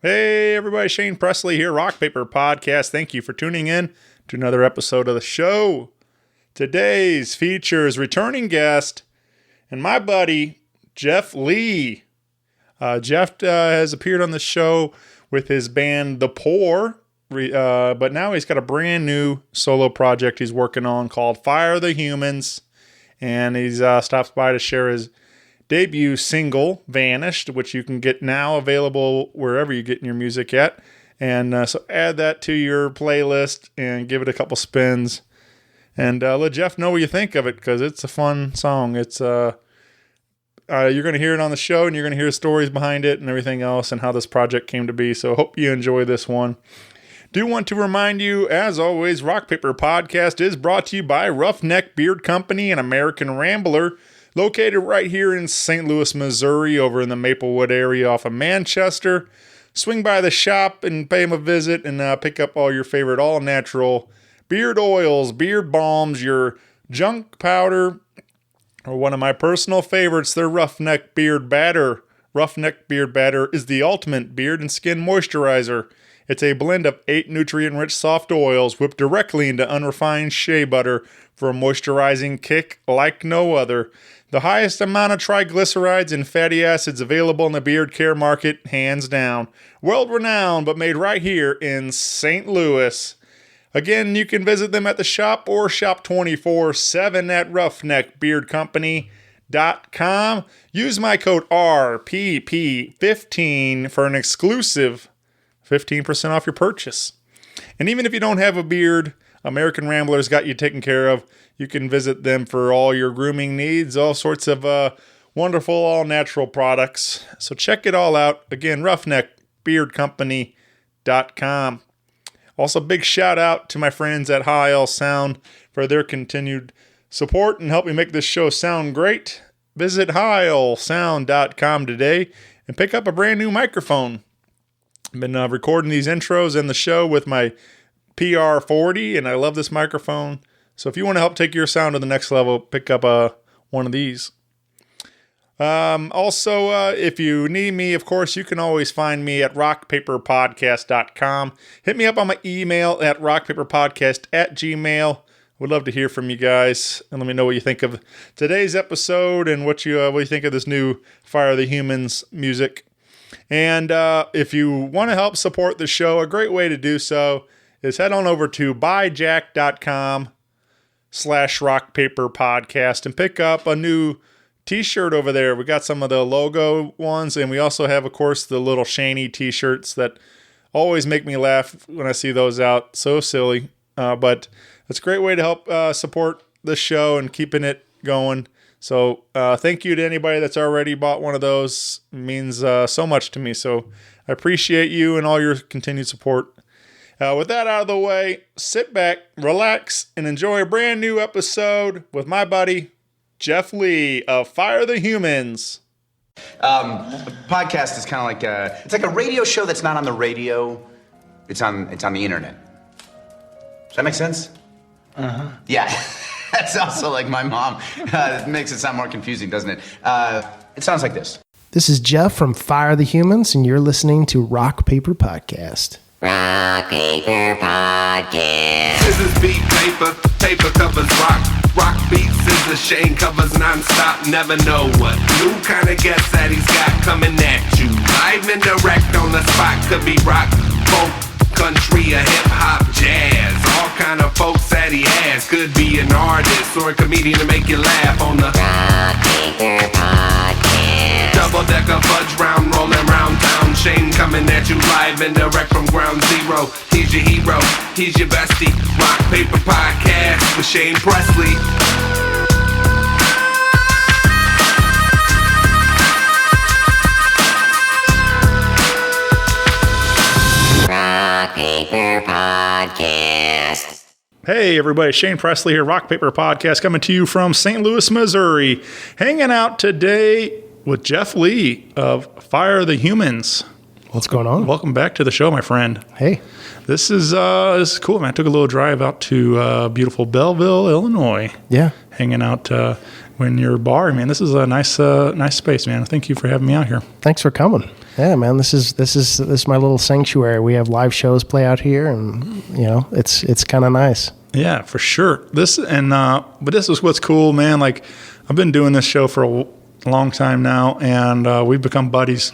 Hey everybody, Shane Presley here, Rock Paper Podcast. Thank you for tuning in to another episode of the show. Today's features returning guest and my buddy, Jeff Lee. Jeff has appeared on the show with his band ThePour, but now he's got a brand new solo project he's working on called Fire the Humans, and he's stops by to share his debut single, Vanish, which you can get now available wherever you're getting your music at. And so add that to your playlist and give it a couple spins. And let Jeff know what you think of it, because it's a fun song. It's you're going to hear it on the show, and you're going to hear stories behind it and everything else and how this project came to be. So hope you enjoy this one. Do want to remind you, as always, Rock Paper Podcast is brought to you by Roughneck Beard Company and American Rambler, located right here in St. Louis, Missouri, over in the Maplewood area off of Manchester. Swing by the shop and pay them a visit and pick up all your favorite all-natural beard oils, beard balms, your junk powder, or one of my personal favorites, their Roughneck Beard Batter. Roughneck Beard Batter is the ultimate beard and skin moisturizer. It's a blend of 8 nutrient-rich soft oils whipped directly into unrefined shea butter for a moisturizing kick like no other. The highest amount of triglycerides and fatty acids available in the beard care market, hands down. World-renowned, but made right here in St. Louis. Again, you can visit them at the shop or shop 24/7 at roughneckbeardcompany.com. Use my code RPP15 for an exclusive 15% off your purchase. And even if you don't have a beard, American Rambler's got you taken care of. You can visit them for all your grooming needs, all sorts of wonderful all-natural products. So check it all out. Again, roughneckbeardcompany.com. Also, big shout out to my friends at High Sound for their continued support and helping make this show sound great. Visit highsound.com today and pick up a brand new microphone. I've been recording these intros and the show with my PR40, and I love this microphone. So if you want to help take your sound to the next level, pick up one of these. Also, if you need me, of course, you can always find me at rockpaperpodcast.com. Hit me up on my email at rockpaperpodcast@gmail.com. Would love to hear from you guys, and let me know what you think of today's episode and what you think of this new Fire the Humans music. And if you want to help support the show, a great way to do so is head on over to buyjack.com/rockpaperpodcast and pick up a new t-shirt over there. We got some of the logo ones, and we also have, of course, the little Shaney t-shirts that always make me laugh when I see those out. So silly. But it's a great way to help support the show and keeping it going. So thank you to anybody that's already bought one of those. It means so much to me. So I appreciate you and all your continued support. With that out of the way, sit back, relax, and enjoy a brand new episode with my buddy, Jeff Lee of Fire the Humans. A podcast is kind of like it's like a radio show that's not on the radio. It's on the internet. Does that make sense? Uh-huh. Yeah. That's also like my mom. It makes it sound more confusing, doesn't it? It sounds like this. This is Jeff from Fire the Humans, and you're listening to Rock Paper Podcast. Rock Paper Podcast. Scissors beat paper, paper covers rock. Rock beats scissors, Shane covers non-stop. Never know what new kind of guest that he's got coming at you. Live and direct on the spot. Could be rock, folk, country, or hip-hop, jazz. All kind of folks that he has. Could be an artist or a comedian to make you laugh on the Rock Paper Podcast. double-decker fudge round, rolling round town. Shane coming at you live and direct from ground zero. He's your hero, he's your bestie. Rock Paper Podcast with Shane Presley. Rock Paper Podcast. Hey everybody, Shane Presley here, Rock Paper Podcast, coming to you from St. Louis, Missouri. Hanging out today with Jeff Lee of Fire the Humans. What's going on? Welcome back to the show, my friend. Hey. This is cool, man. I took a little drive out to beautiful Belleville, Illinois. Yeah. Hanging out in your bar, man. This is a nice space, man. Thank you for having me out here. Thanks for coming. Yeah, man, this is my little sanctuary. We have live shows play out here, and it's kind of nice. Yeah, for sure. But this is what's cool, man. Like, I've been doing this show for a long time now, and we've become buddies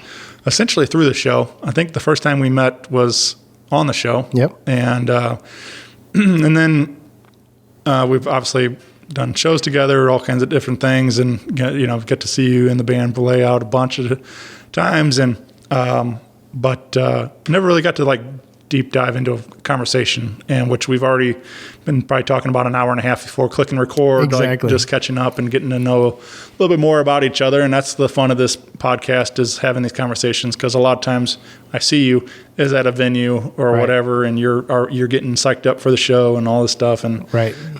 essentially through the show. I think the first time we met was on the show. Yep. And and then we've obviously done shows together, all kinds of different things, and get to see you in the band play out a bunch of times, and but never really got to like deep dive into a conversation, and which we've already been probably talking about an hour and a half before clicking record, exactly. Like just catching up and getting to know a little bit more about each other. And that's the fun of this podcast, is having these conversations, because a lot of times I see you is at a venue or whatever, and you're getting psyched up for the show and all this stuff, and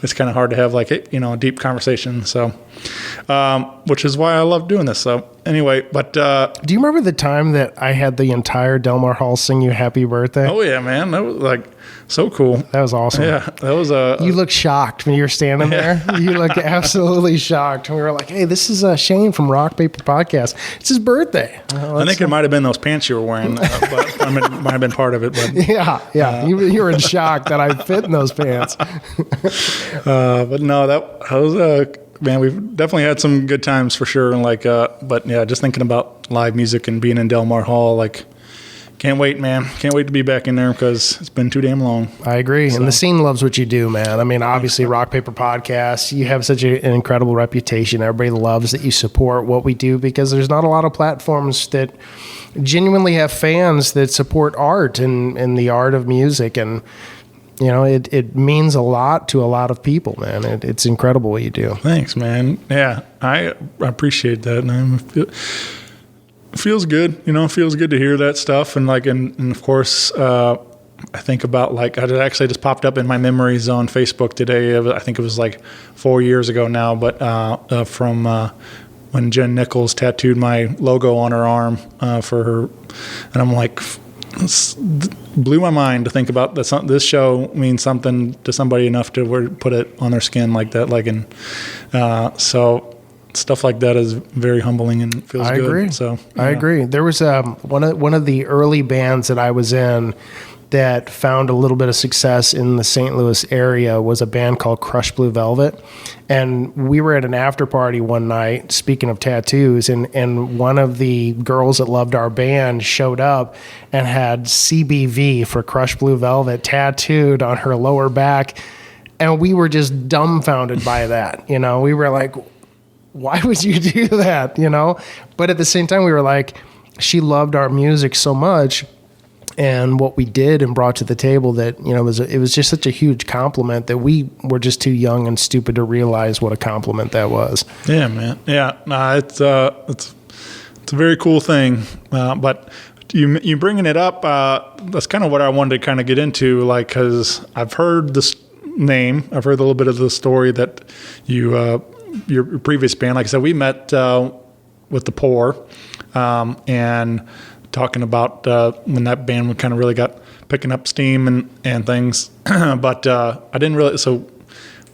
it's kind of hard to have like a deep conversation. So, which is why I love doing this. So anyway, but do you remember the time that I had the entire Delmar Hall sing you happy birthday? Oh yeah, man, that was like so cool. That was awesome. Yeah, that was You looked shocked when you were standing there. You looked absolutely shocked. And we were like, "Hey, this is Shane from Rock Paper Podcast. It's his birthday." I think it might have been those pants you were wearing. But might have been part of it. But yeah. You were in shock that I fit in those pants. But no, that was man. We've definitely had some good times for sure. And like, but yeah, just thinking about live music and being in Delmar Hall, like, can't wait, man. Can't wait to be back in there, because it's been too damn long. I agree. So. And the scene loves what you do, man. I mean, obviously, Rock Paper Podcast, you have such an incredible reputation. Everybody loves that you support what we do, because there's not a lot of platforms that genuinely have fans that support art and the art of music. And, it means a lot to a lot of people, man. It's incredible what you do. Thanks, man. Yeah, I appreciate that. And feels good, feels good to hear that stuff. And like, and of course, I think about like, it actually just popped up in my memories on Facebook today. I think it was like 4 years ago now, but from when Jen Nichols tattooed my logo on her arm for her. And I'm like, blew my mind to think about that. This show means something to somebody enough to put it on their skin like that. Like, and so stuff like that is very humbling and feels good. I agree. So I agree. There was one of the early bands that I was in that found a little bit of success in the St. Louis area was a band called Crushed Blue Velvet. And we were at an after party one night, speaking of tattoos, and one of the girls that loved our band showed up and had CBV for Crushed Blue Velvet tattooed on her lower back. And we were just dumbfounded by that. We were like, why would you do that? But at the same time, we were like, she loved our music so much and what we did and brought to the table that, it was just such a huge compliment that we were just too young and stupid to realize what a compliment that was. Yeah, man. Yeah. It's a very cool thing. But you bringing it up, that's kind of what I wanted to kind of get into, like, cause I've heard this name, I've heard a little bit of the story that you, your previous band, like I said, we met with ThePour, and talking about when that band kind of really got picking up steam and things. But I didn't really, so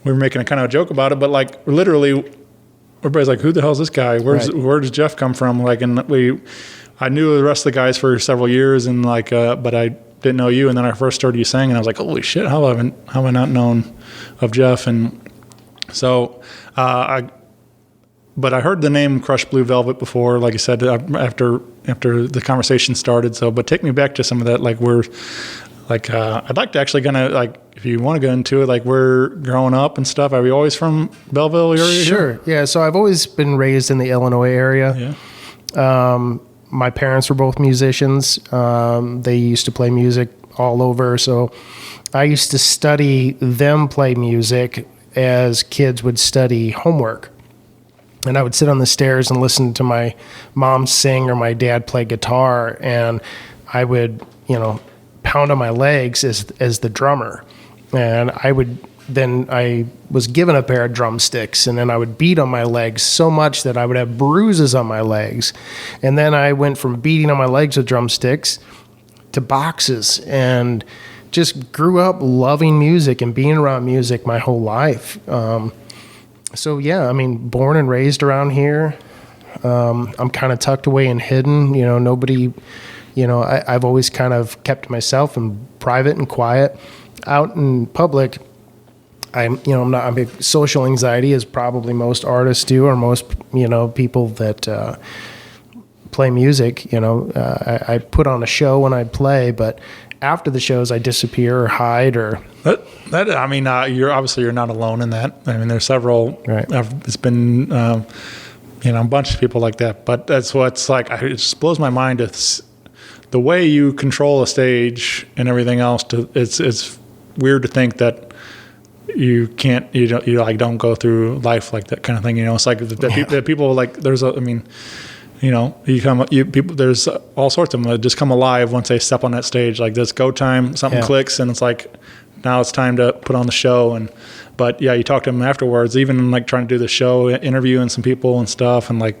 we were making a kind of a joke about it, but like literally everybody's like, who the hell is this guy? Where does Jeff come from? Like, and I knew the rest of the guys for several years, and like, but I didn't know you. And then I first started you singing, and I was like, holy shit, how have I not known of Jeff? And so, but I heard the name Crushed Blue Velvet before, like you said, after the conversation started. So, but take me back to some of that. Like I'd like to actually if you want to go into it, like we're growing up and stuff. Are we always from Belleville area? Sure. Here? Yeah. So I've always been raised in the Illinois area. Yeah. My parents were both musicians. They used to play music all over. So I used to study them play music as kids would study homework. And I would sit on the stairs and listen to my mom sing or my dad play guitar, and I would, pound on my legs as the drummer. And I was given a pair of drumsticks, and then I would beat on my legs so much that I would have bruises on my legs. And then I went from beating on my legs with drumsticks to boxes, and just grew up loving music and being around music my whole life. So yeah, I mean, born and raised around here, I'm kind of tucked away and hidden. Nobody, I've always kind of kept myself and private and quiet. Out in public, I'm social anxiety, as probably most artists do, or most, people that play music. I put on a show when I play, but after the shows, I disappear or hide or. You're not alone in that. I mean, there's several. Right. It's been, a bunch of people like that. But that's what's like. It just blows my mind. It's the way you control a stage and everything else. It's weird to think that you don't go through life like that kind of thing. It's like the people like there's there's all sorts of them that just come alive once they step on that stage. Like this go time, something clicks, and it's like now it's time to put on the show. But you talk to them afterwards, even like trying to do the show, interviewing some people and stuff, and like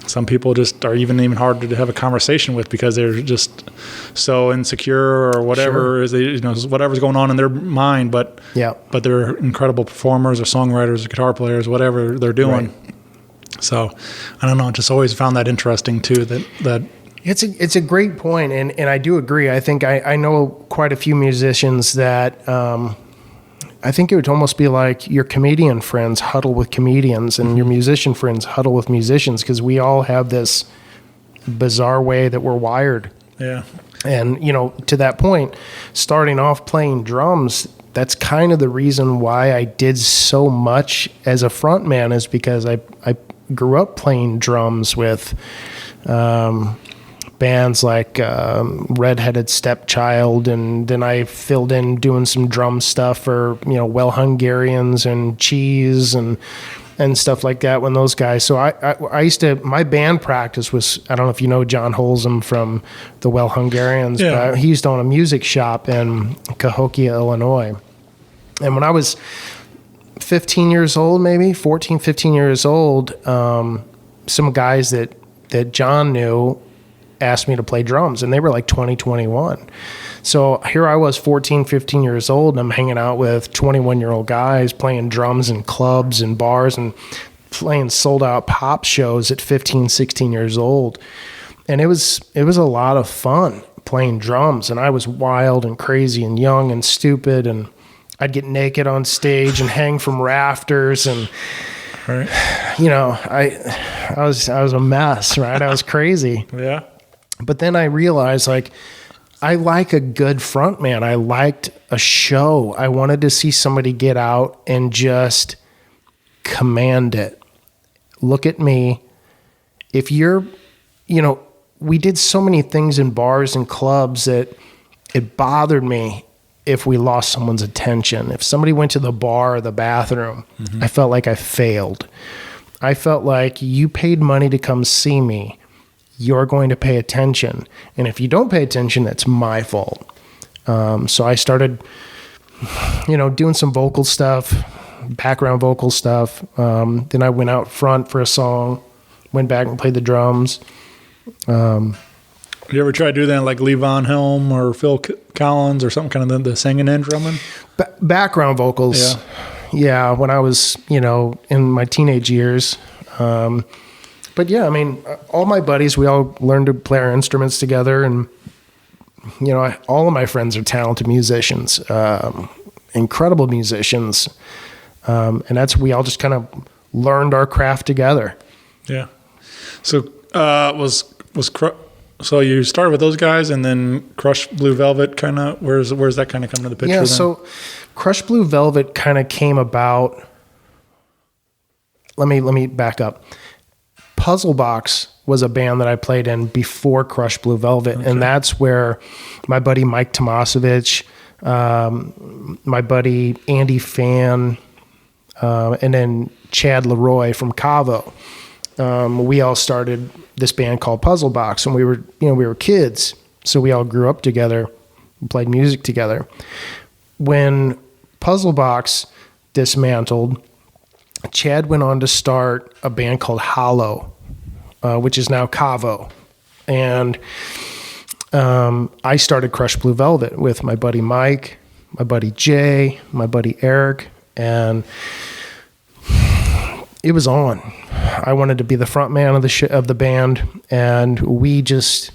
some people just are even hard to have a conversation with because they're just so insecure or whatever is whatever's going on in their mind. But they're incredible performers or songwriters or guitar players, whatever they're doing. Right. So I don't know. Just always found that interesting too. That it's a great point, and I do agree. I think I know quite a few musicians that I think it would almost be like your comedian friends huddle with comedians and your musician friends huddle with musicians, because we all have this bizarre way that we're wired. Yeah. And, to that point, starting off playing drums, that's kind of the reason why I did so much as a frontman, is because I grew up playing drums with bands like Redheaded Stepchild, and then I filled in doing some drum stuff for Well Hungarians and Cheese and stuff like that when those guys. So I used to, my band practice was, I don't know if you know John Holzum from the Well Hungarians, but he used to own a music shop in Cahokia, Illinois. And when I was 15 years old, maybe 14, 15 years old, some guys that John knew asked me to play drums, and they were like 20, 21. So here I was 14, 15 years old, and I'm hanging out with 21-year-old guys playing drums in clubs and bars and playing sold-out pop shows at 15, 16 years old. And it was a lot of fun playing drums, and I was wild and crazy and young and stupid, and I'd get naked on stage and hang from rafters, and right. I was a mess, right? I was crazy. Yeah. But then I realized, like, I like a good front man. I liked a show. I wanted to see somebody get out and just command it. Look at me. If you're, we did so many things in bars and clubs that it bothered me if we lost someone's attention. If somebody went to the bar or the bathroom, I felt like I failed. I felt like you paid money to come see me. You're going to pay attention. And if you don't pay attention, that's my fault. So I started, doing some vocal stuff, background vocal stuff. Then I went out front for a song, went back and played the drums. You ever try to do that like Lee Von Helm or Phil Collins or something, kind of the singing and drumming? Background vocals. Yeah, when I was, in my teenage years. But yeah, I mean, all my buddies, we all learned to play our instruments together, and all of my friends are talented musicians, incredible musicians, and we all just kind of learned our craft together. Yeah. So so you started with those guys, and then Crushed Blue Velvet kind of, where's that kind of come to the picture? Yeah. Then? So Crushed Blue Velvet kind of came about. Let me back up. Puzzle Box was a band that I played in before Crushed Blue Velvet, and that's where my buddy Mike Tomasevich, my buddy Andy Fan, and then Chad Leroy from Cavo, we all started this band called Puzzle Box, and we were kids, so we all grew up together, played music together. When Puzzle Box dismantled, Chad went on to start a band called Hollow, which is now Cavo. And I started Crushed Blue Velvet with my buddy Mike, my buddy Jay, my buddy Eric, and it was on. I wanted to be the front man of the band, and we just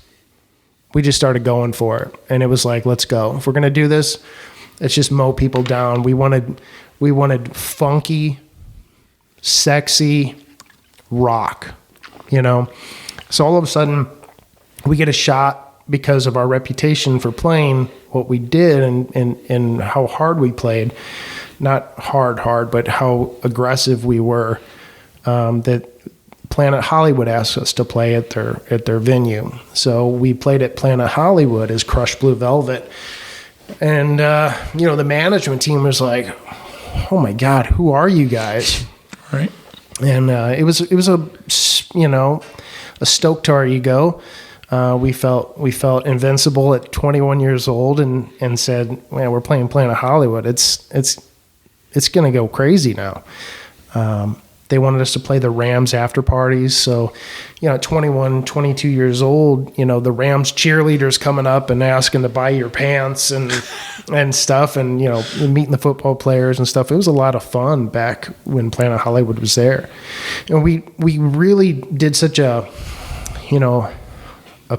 started going for it. And it was like, let's go. If we're going to do this, let's just mow people down. We wanted funky, sexy rock, you know? So all of a sudden we get a shot because of our reputation for playing what we did and how hard we played. Not hard, but how aggressive we were, that Planet Hollywood asked us to play at their venue. So we played at Planet Hollywood as Crushed Blue Velvet. And, the management team was like, oh my God, who are you guys? Right. And it was a stoke to our ego. We felt invincible at 21 years old and said, man, we're playing Planet Hollywood. It's going to go crazy now. They wanted us to play the Rams after parties. So, 21, 22 years old, the Rams cheerleaders coming up and asking to buy your pants and stuff, and, meeting the football players and stuff. It was a lot of fun back when Planet Hollywood was there. And we really did such a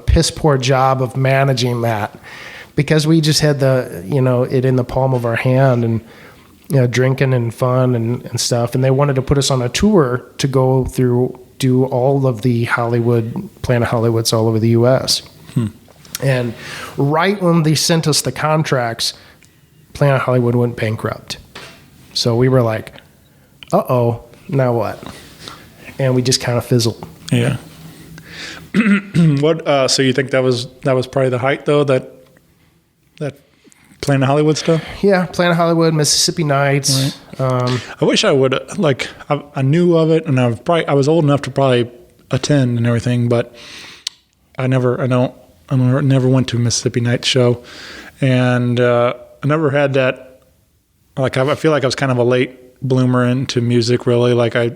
piss poor job of managing that, because we just had it in the palm of our hand, and drinking and fun and stuff. And they wanted to put us on a tour to go do all of the Planet Hollywoods all over the U.S. And right when they sent us the contracts, Planet Hollywood went bankrupt. So we were like, uh-oh, now what? And we just kind of fizzled. Yeah. What? So you think that was probably the height, though, that Planet Hollywood stuff? Yeah, Planet Hollywood, Mississippi Nights. Right. I wish I would, I knew of it, and I was old enough to probably attend and everything, but I never went to a Mississippi Nights show, and I never had that. I feel like I was kind of a late bloomer into music, really. Like I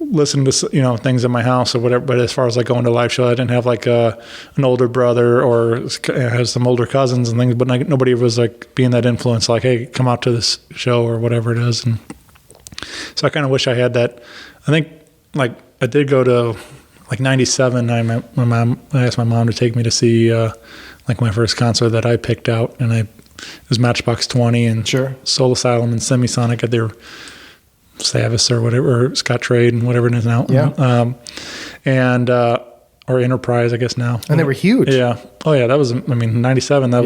listened to things in my house or whatever, but as far as going to a live show, I didn't have an older brother or has some older cousins and things, but nobody was being that influence, hey, come out to this show or whatever it is. And so I kind of wish I had that. I think I did go to 97. I asked my mom to take me to see my first concert that I picked out, and it was Matchbox 20 and sure. Soul Asylum and Semisonic at their Savis or whatever, or Scott Trade and whatever it is now. Yeah. Or Enterprise, I guess now. And they were huge. Yeah. Oh yeah. That was, 97. That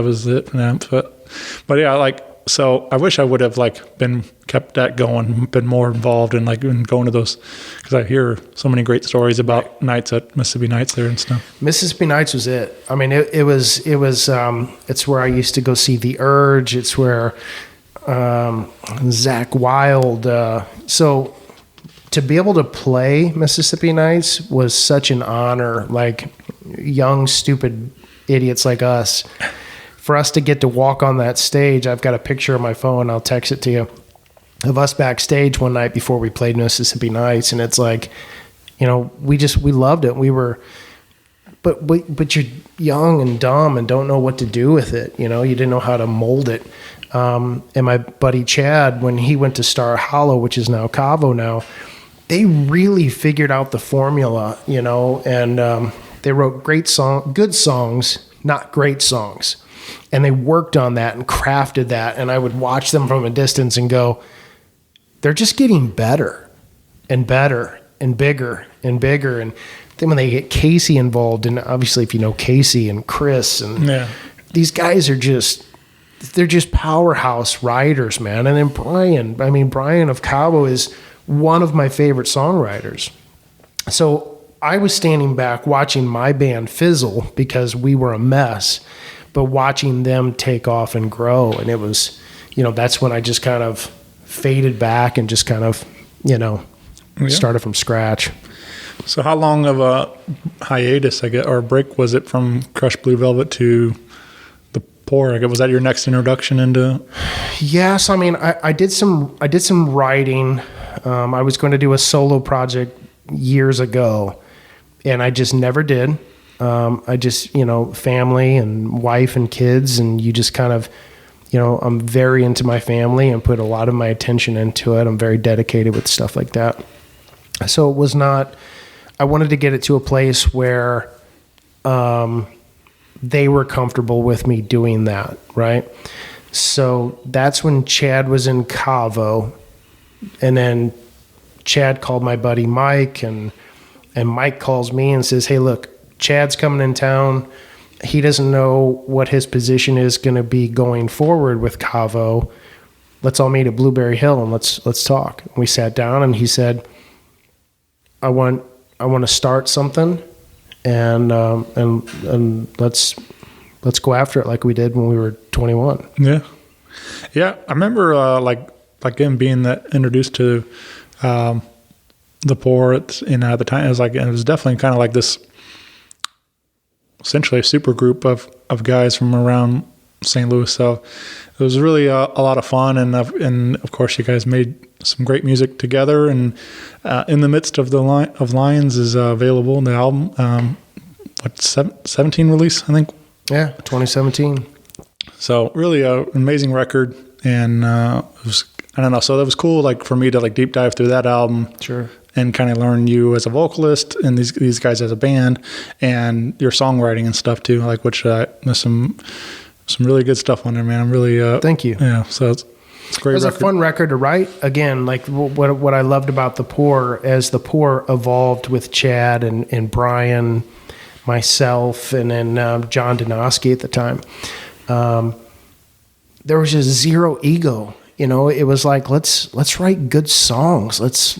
was it. Yeah. But yeah, so I wish I would have kept that going, been more involved in going to those, because I hear so many great stories about nights at Mississippi Nights there and stuff. Mississippi Nights was it. I mean, it was it's where I used to go see The Urge. It's where Zach Wilde. So to be able to play Mississippi Nights was such an honor. Young, stupid idiots like us, for us to get to walk on that stage. I've got a picture on my phone. I'll text it to you, of us backstage one night before we played Mississippi Nights. And it's we loved it. We were, but you're young and dumb and don't know what to do with it. You didn't know how to mold it. And my buddy Chad, when he went to Star Hollow, which is now Cavo now, they really figured out the formula, and they wrote good songs, not great songs. And they worked on that and crafted that. And I would watch them from a distance and go, they're just getting better and better and bigger and bigger. And then when they get Casey involved, and obviously if you know Casey and Chris, and these guys they're just powerhouse writers, man. And then Brian of Cabo is one of my favorite songwriters. So I was standing back watching my band fizzle because we were a mess, but watching them take off and grow. And it was, that's when I just kind of faded back and just kind of, started from scratch. So how long of a hiatus, I guess, or break was it from Crushed Blue Velvet to ThePour? Was that your next introduction into? Yes, I did some writing. I was going to do a solo project years ago, and I just never did. I just family and wife and kids, and you just kind of, I'm very into my family and put a lot of my attention into it. I'm very dedicated with stuff like that. So it was not, I wanted to get it to a place where they were comfortable with me doing that, right? So that's when Chad was in Cavo, and then Chad called my buddy Mike, and Mike calls me and says, hey, look, Chad's coming in town. He doesn't know what his position is going to be going forward with Cavo. Let's all meet at Blueberry Hill and let's talk. We sat down, and he said, I want to start something, and let's go after it like we did when we were 21. Yeah. I remember like him being introduced to ThePour at the time. It was definitely kind of like this, essentially a super group of guys from around St. Louis. So it was really a lot of fun, and of course you guys made some great music together. And In the Midst of Lions is available in the album. 17 release, I think. Yeah, 2017. So really an amazing record, and it was, I don't know. So that was cool, like for me to like deep dive through that album, Sure, and kind of learn you as a vocalist and these guys as a band, and your songwriting and stuff too. Like there's some really good stuff on there, man. I'm really thank you. Yeah, so it's a great. It was record. a fun record to write. Again, like what I loved about ThePour, as ThePour evolved with Chad and Brian, myself, and then John Donosky at the time. There was just zero ego. It was like let's write good songs. Let's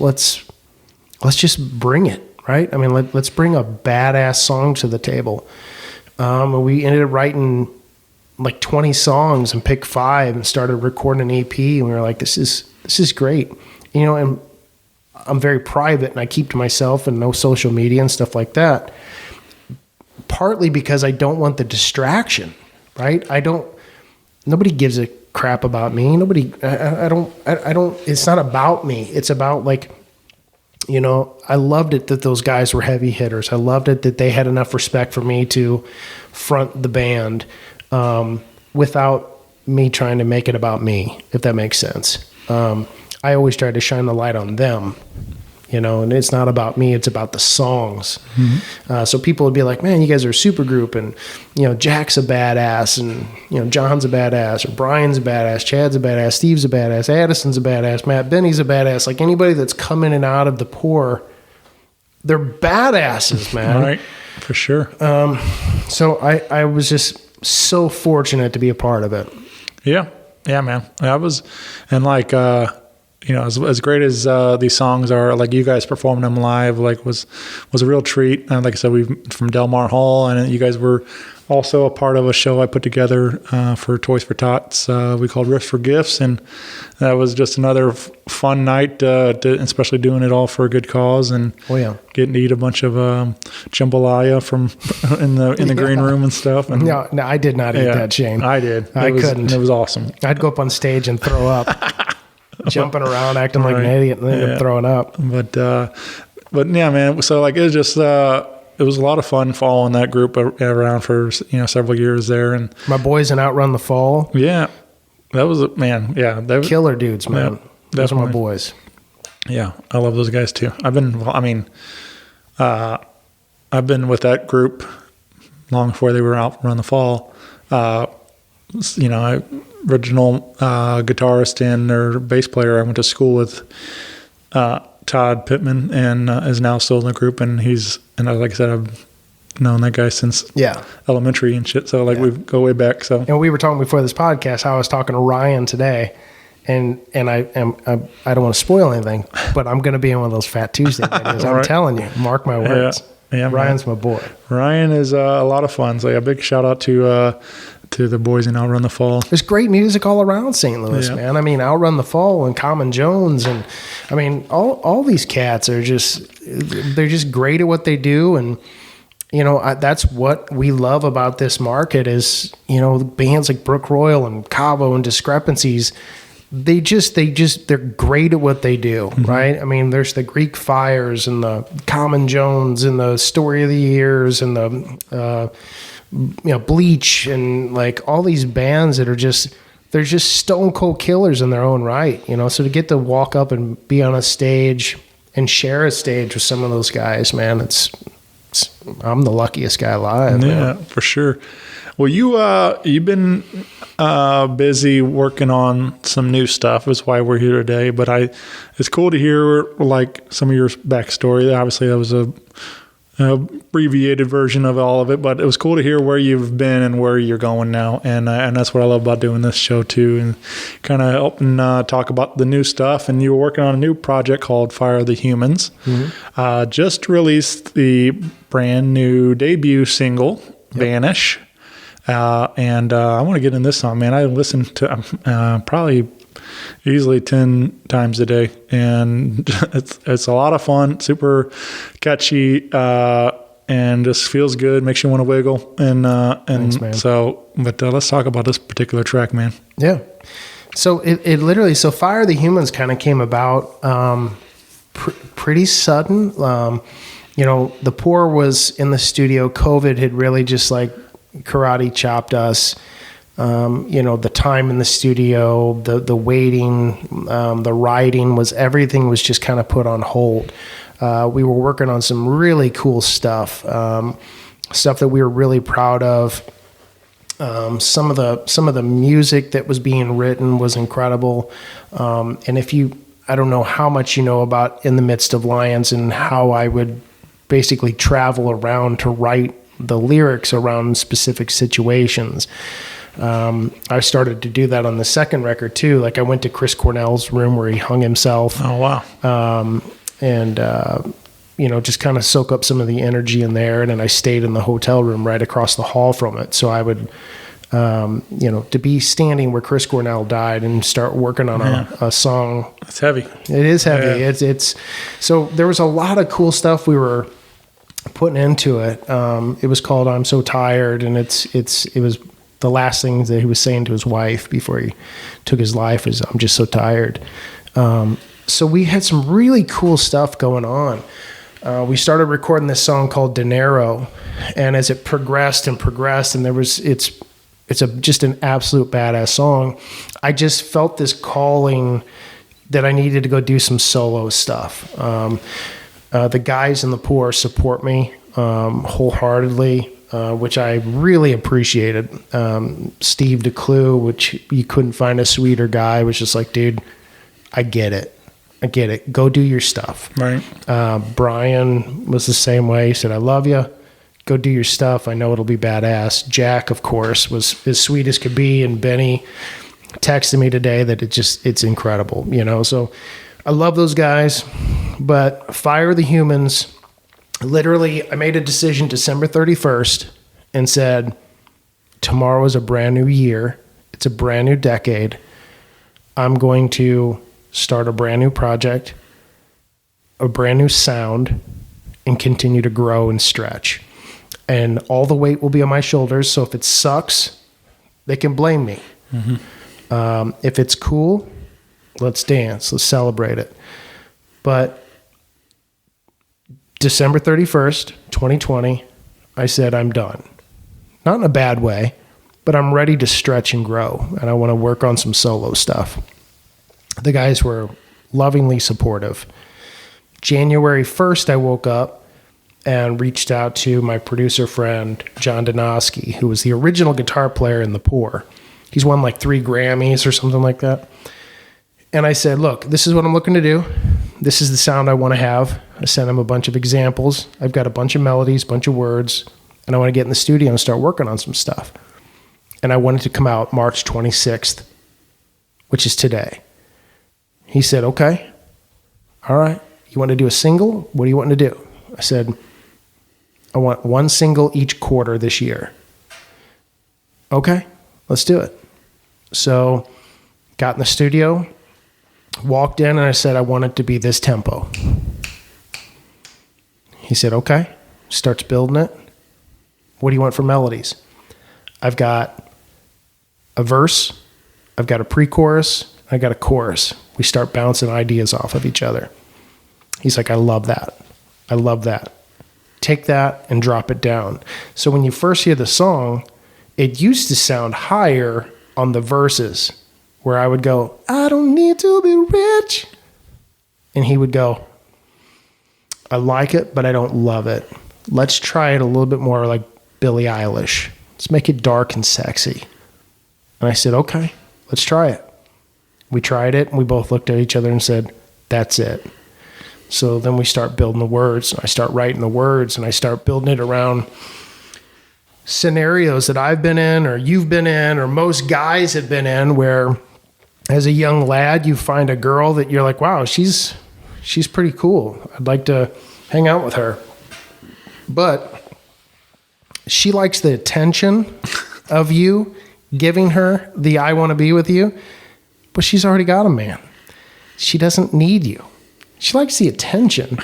just bring it, right? I mean, let's bring a badass song to the table. And we ended up writing like 20 songs and picked 5 and started recording an EP. And we were like, this is great, And I'm very private, and I keep to myself and no social media and stuff like that. Partly because I don't want the distraction, right? Nobody gives a crap about me. I don't, it's not about me. It's about like, I loved it that those guys were heavy hitters. I loved it that they had enough respect for me to front the band, without me trying to make it about me, if that makes sense. I always tried to shine the light on them, and it's not about me, it's about the songs. Mm-hmm. So people would be like, man, you guys are a super group, and, Jack's a badass, and, John's a badass, or Brian's a badass, Chad's a badass, Steve's a badass, Addison's a badass, Matt Benny's a badass. Like anybody that's come in and out of ThePour, they're badasses, man. Right, for sure. So I was just so fortunate to be a part of it. Yeah, man. I was, and like, as great as these songs are, like you guys performing them live, like was a real treat. And like I said, we from Del Mar Hall, and you guys were also a part of a show I put together for Toys for Tots. We called Riffs for Gifts, and that was just another fun night, especially doing it all for a good cause, and getting to eat a bunch of jambalaya from in the green room and stuff. And no, I did not eat that, Shane. I did. I couldn't. It was awesome. I'd go up on stage and throw up. Jumping around, acting like an idiot, and then end up throwing up. But yeah, man. So like it was just it was a lot of fun following that group around for several years there, and my boys in Outrun the Fall. Yeah, that was man. Yeah, they were killer dudes, man. Yeah, those are my boys. Yeah, I love those guys too. I've been with that group long before they were Outrun the Fall. Original guitarist and their bass player I went to school with, Todd Pittman, and is now still in the group, and like I said, I've known that guy since elementary and shit, so we go way back. So, and we were talking before this podcast how I was talking to Ryan today, and I don't want to spoil anything, but I'm going to be in one of those Fat Tuesday videos. I'm telling you, mark my words. Yeah, Ryan's my boy. Ryan is a lot of fun. So a big shout out to the boys in Outrun the Fall. There's great music all around St. Louis, man. I mean, Outrun the Fall and Common Jones, and I mean, all these cats are they're just great at what they do, and that's what we love about this market is bands like Brook Royal and Cabo and Discrepancies. They're great at what they do, mm-hmm. right? I mean, there's the Greek Fires and the Common Jones and the Story of the Years and the Bleach, and like all these bands that are they're just stone cold killers in their own right, so to get to walk up and be on a stage and share a stage with some of those guys, man. I'm the luckiest guy alive. Yeah, man. for sure. Well, you've been busy working on some new stuff. That's why we're here today. But it's cool to hear like some of your backstory. Obviously, that was a abbreviated version of all of it, but it was cool to hear where you've been and where you're going now. And that's what I love about doing this show too, and kind of helping talk about the new stuff. And you were working on a new project called Fire the Humans. Mm-hmm. Just released the brand new debut single, Vanish. And I want to get in this song, man. I listen to probably easily 10 times a day, and it's a lot of fun, super catchy, and just feels good, makes you want to wiggle. And Thanks, man. But let's talk about this particular track, man. Yeah. So it literally, Fire the Humans kind of came about pretty sudden. ThePour was in the studio. COVID had really just like karate chopped us. The time in the studio, the waiting, the writing everything was just kind of put on hold. We were working on some really cool stuff, stuff that we were really proud of. Some of the music that was being written was incredible. And I don't know how much you know about In the Midst of Lions and how I would basically travel around to write the lyrics around specific situations. I started to do that on the second record too. Like I went to Chris Cornell's room where he hung himself. Oh, wow. Just kind of soak up some of the energy in there. And then I stayed in the hotel room right across the hall from it. So I would, to be standing where Chris Cornell died and start working on a song. It's heavy. It is heavy. Yeah. So there was a lot of cool stuff we were putting into it. It was called I'm So Tired. And it was the last things that he was saying to his wife before he took his life was, I'm just so tired. So we had some really cool stuff going on. We started recording this song called Dinero, and as it progressed, and it's just an absolute badass song. I just felt this calling that I needed to go do some solo stuff. The guys in ThePour support me wholeheartedly, which I really appreciated. Steve DeClue, which you couldn't find a sweeter guy, was just like, dude, I get it. Go do your stuff. Right. Brian was the same way. He said, I love you. Go do your stuff. I know it'll be badass. Jack, of course, was as sweet as could be. And Benny texted me today that it's incredible, So I love those guys. But Fire the Humans, literally, I made a decision December 31st and said, tomorrow is a brand new year. It's a brand new decade. I'm going to start a brand new project, a brand new sound, and continue to grow and stretch. And all the weight will be on my shoulders. So if it sucks, they can blame me. Mm-hmm. If it's cool, let's dance. Let's celebrate it. But December 31st, 2020, I said, I'm done. Not in a bad way, but I'm ready to stretch and grow. And I want to work on some solo stuff. The guys were lovingly supportive. January 1st, I woke up and reached out to my producer friend, John Donosky, who was the original guitar player in ThePour. He's won like 3 Grammys or something like that. And I said, look, this is what I'm looking to do. This is the sound I want to have. I sent him a bunch of examples. I've got a bunch of melodies, a bunch of words, and I want to get in the studio and start working on some stuff. And I wanted to come out March 26th, which is today. He said, okay, all right. You want to do a single? What do you want to do? I said, I want 1 single each quarter this year. Okay, let's do it. So got in the studio, walked in, and I said, I want it to be this tempo. He said, okay. Starts building it. What do you want for melodies? I've got a verse, I've got a pre-chorus, I got a chorus. We start bouncing ideas off of each other. He's like, I love that. I love that. Take that and drop it down. So when you first hear the song, it used to sound higher on the verses, where I would go, I don't need to be rich. And he would go, I like it, but I don't love it. Let's try it a little bit more like Billie Eilish. Let's make it dark and sexy. And I said, okay, let's try it. We tried it, and we both looked at each other and said, that's it. So then we start building the words, and I start writing the words, and I start building it around scenarios that I've been in or you've been in or most guys have been in, where as a young lad you find a girl that you're like, wow, she's pretty cool. I'd like to hang out with her. But she likes the attention of you giving her the I want to be with you, but she's already got a man. She doesn't need you. She likes the attention,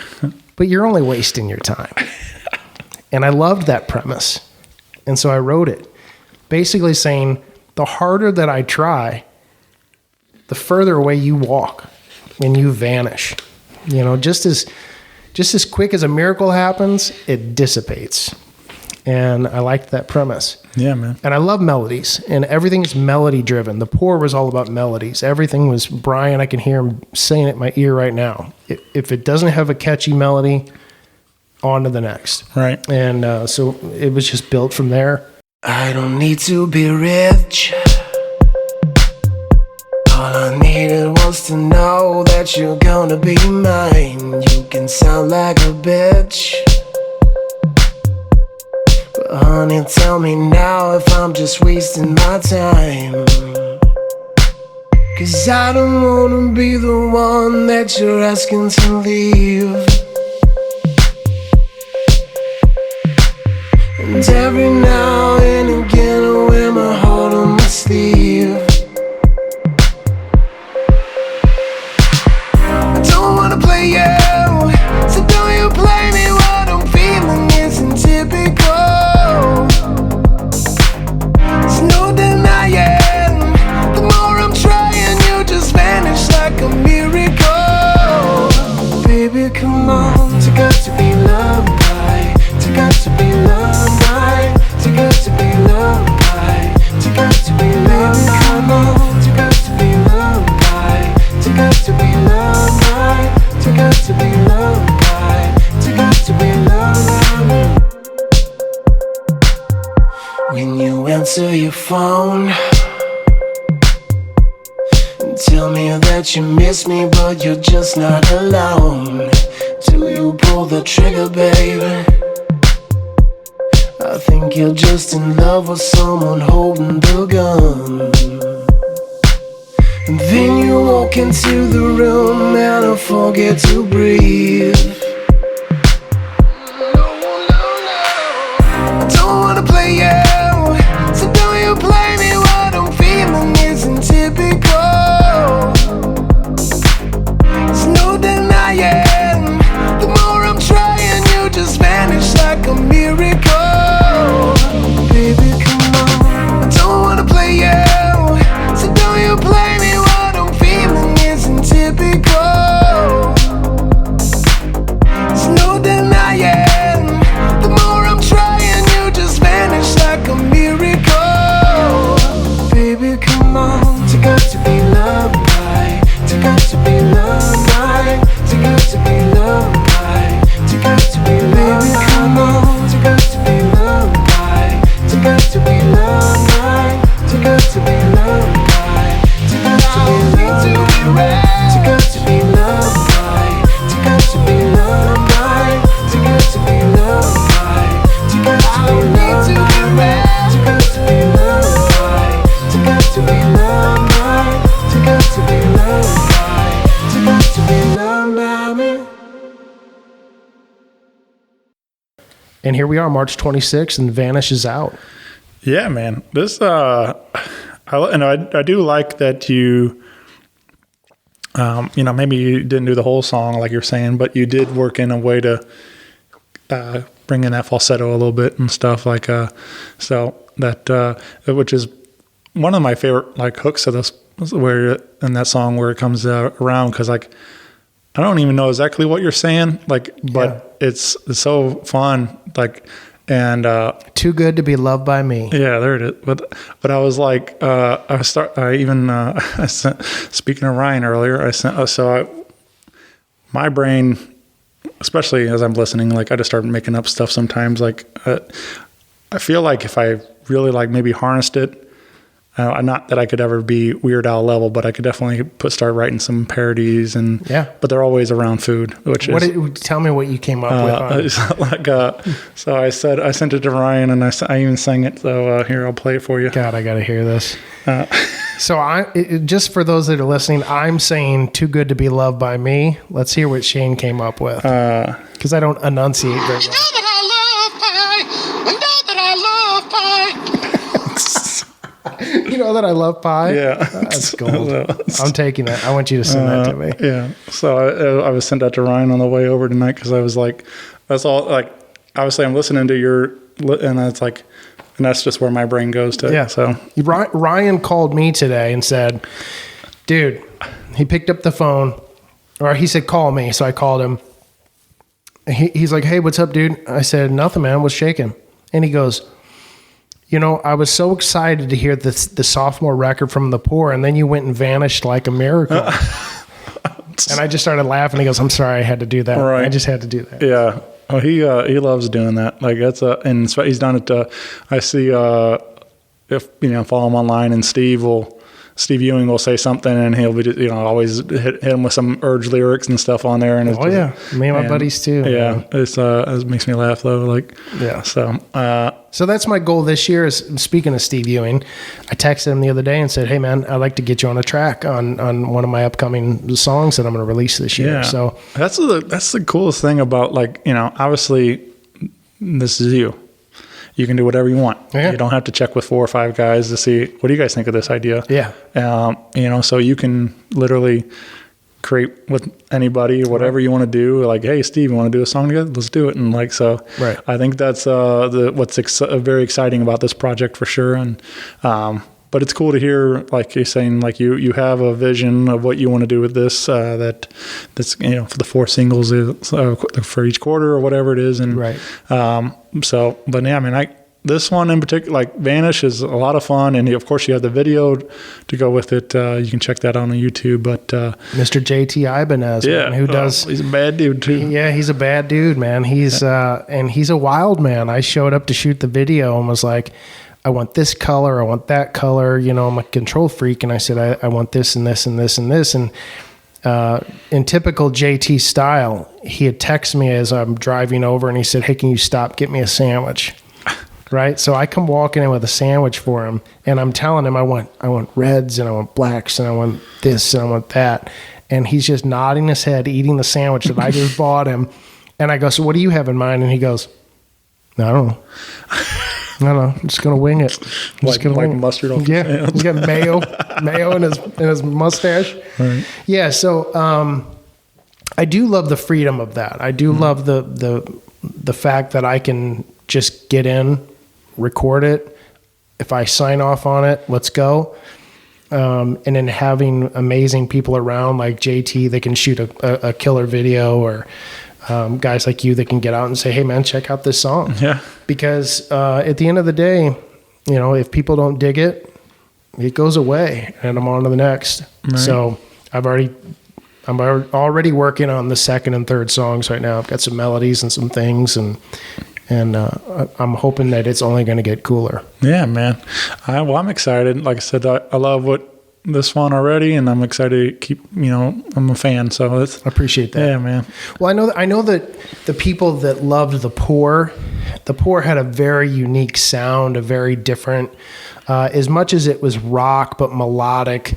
but you're only wasting your time. And I loved that premise. And so I wrote it, basically saying, the harder that I try, the further away you walk and you vanish. You know, just as quick as a miracle happens, it dissipates. And I liked that premise. Yeah, man. And I love melodies, and everything's melody driven. ThePour was all about melodies. Everything was Brian. I can hear him saying it in my ear right now. If it doesn't have a catchy melody, on to the next. Right. And so it was just built from there. I don't need to be rich. All I needed was to know that you're gonna be mine. You can sound like a bitch, but honey, tell me now if I'm just wasting my time. 'Cause I don't wanna be the one that you're asking to leave. And every now and again I wear my heart on my sleeve. I don't wanna play you, so don't you play me. What I'm feeling isn't typical. There's no denying, the more I'm trying, you just vanish like a miracle. Baby, come on, you got to be loved by, you got to be loved by, you got to be loved by, you got to be loved by. Come on, you got to be loved by, you got to be loved by, you got to be loved by, you got to be loved by. When you answer your phone and tell me that you miss me, but you're just not alone. Do you pull the trigger, baby? I think you're just in love with someone holding the gun. And then you walk into the room and I forget to breathe. I don't wanna play you, so don't you play me. What I'm feeling isn't typical. There's no denying, the more I'm trying, you just vanish like a miracle. Baby, come on, I don't wanna play you, so don't you play me. What I'm feeling isn't typical. There's no denying, the more I'm trying, you just vanish like a miracle. Baby, come on, you got to be loved by, you got to be loved by, you got to be loved by, you got to be loved by. Come on, you got to be loved by, you got to be loved by, you got to be loved by, you got to be loved by, you got to be loved by, you got to be loved by, you got to be loved by, you got to be loved by, you got to be loved by, you got to be loved by, you got to be loved by, you got to be loved by me. And here we are, March 26th, and Vanish is out. Yeah, man. This, I do like that you, maybe you didn't do the whole song like you're saying, but you did work in a way to bring in that falsetto a little bit and stuff like, so that, which is one of my favorite like hooks of this, where in that song where it comes around, because like I don't even know exactly what you're saying, like, but it's so fun, like, and Too good to be loved by me. yeah, there it is. But I was like, speaking of Ryan earlier, my brain especially as I'm listening, like I just start making up stuff sometimes. Like I feel like if I really like maybe harnessed it, not that I could ever be Weird Al level, but I could definitely start writing some parodies but they're always around food, which tell me what you came up with. So I sent it to Ryan and I even sang it. So here, I'll play it for you. God, I got to hear this. So just for those that are listening, I'm saying "Too Good to Be Loved by Me." Let's hear what Shane came up with. Because I don't enunciate very well. You know that I love pie? Yeah. That's gold. I'm taking that. I want you to send that to me. Yeah. So I was sent that to Ryan on the way over tonight because I was like, that's all, like, obviously I'm listening to and it's like, and that's just where my brain goes to. Yeah. So Ryan called me today and said, dude, he picked up the phone, or he said, call me. So I called him. He's like, hey, what's up, dude? I said, nothing, man. What's shaking? And he goes, you know, I was so excited to hear the sophomore record from ThePour, and then you went and vanished like a miracle. And I just started laughing. He goes, I'm sorry, I had to do that. Right. I just had to do that. Yeah. Well, he loves doing that. Like and he's done it. I see if follow him online, and Steve Ewing will say something, and he'll be always hit him with some Urge lyrics and stuff on there. And it's me and my buddies too. Yeah, it makes me laugh though. Like So that's my goal this year. Is speaking of Steve Ewing, I texted him the other day and said, "Hey man, I'd like to get you on a track on one of my upcoming songs that I'm going to release this year." Yeah. So that's the coolest thing about obviously this is you. You can do whatever you want. Yeah. You don't have to check with 4 or 5 guys to see, what do you guys think of this idea? Yeah. So you can literally create with anybody, whatever you want to do. Like, hey, Steve, you want to do a song together? Let's do it. And Right. I think that's what's very exciting about this project for sure. And, but it's cool to hear, like you're saying, like you have a vision of what you want to do with this, that's, for the 4 singles for each quarter or whatever it is. And, right. But yeah, I mean, this one in particular, like Vanish, is a lot of fun. And of course you have the video to go with it. You can check that out on YouTube, but, Mr. JT Ibanez, man, who does, he's a bad dude too. Yeah, he's a bad dude, man. He's, and he's a wild man. I showed up to shoot the video and was like, I want this color, I want that color. I'm a control freak. And I said, I want this and this and this and this. And in typical JT style, he had texted me as I'm driving over and he said, hey, can you stop, get me a sandwich? Right. So I come walking in with a sandwich for him and I'm telling him I want reds and I want blacks and I want this and I want that. And he's just nodding his head, eating the sandwich that I just bought him. And I go, so what do you have in mind? And he goes, I don't know. I'm just gonna wing it. Like mustard on yeah, he's got mayo in his mustache. Right. Yeah, so I do love the freedom of that. I do love the fact that I can just get in, record it. If I sign off on it, let's go. And then having amazing people around like JT that can shoot a killer video, or guys like you that can get out and say, hey man, check out this song. Yeah. Because at the end of the day, if people don't dig it, it goes away and I'm on to the next. Right. So I'm already working on the second and third songs right now. I've got some melodies and some things, and I'm hoping that it's only going to get cooler. Yeah, man. I'm excited. Like I said, I love this one already, and I'm excited to keep, I'm a fan, so I appreciate that. Yeah, man. Well, I know that the people that loved ThePour had a very unique sound, a very different, as much as it was rock, but melodic.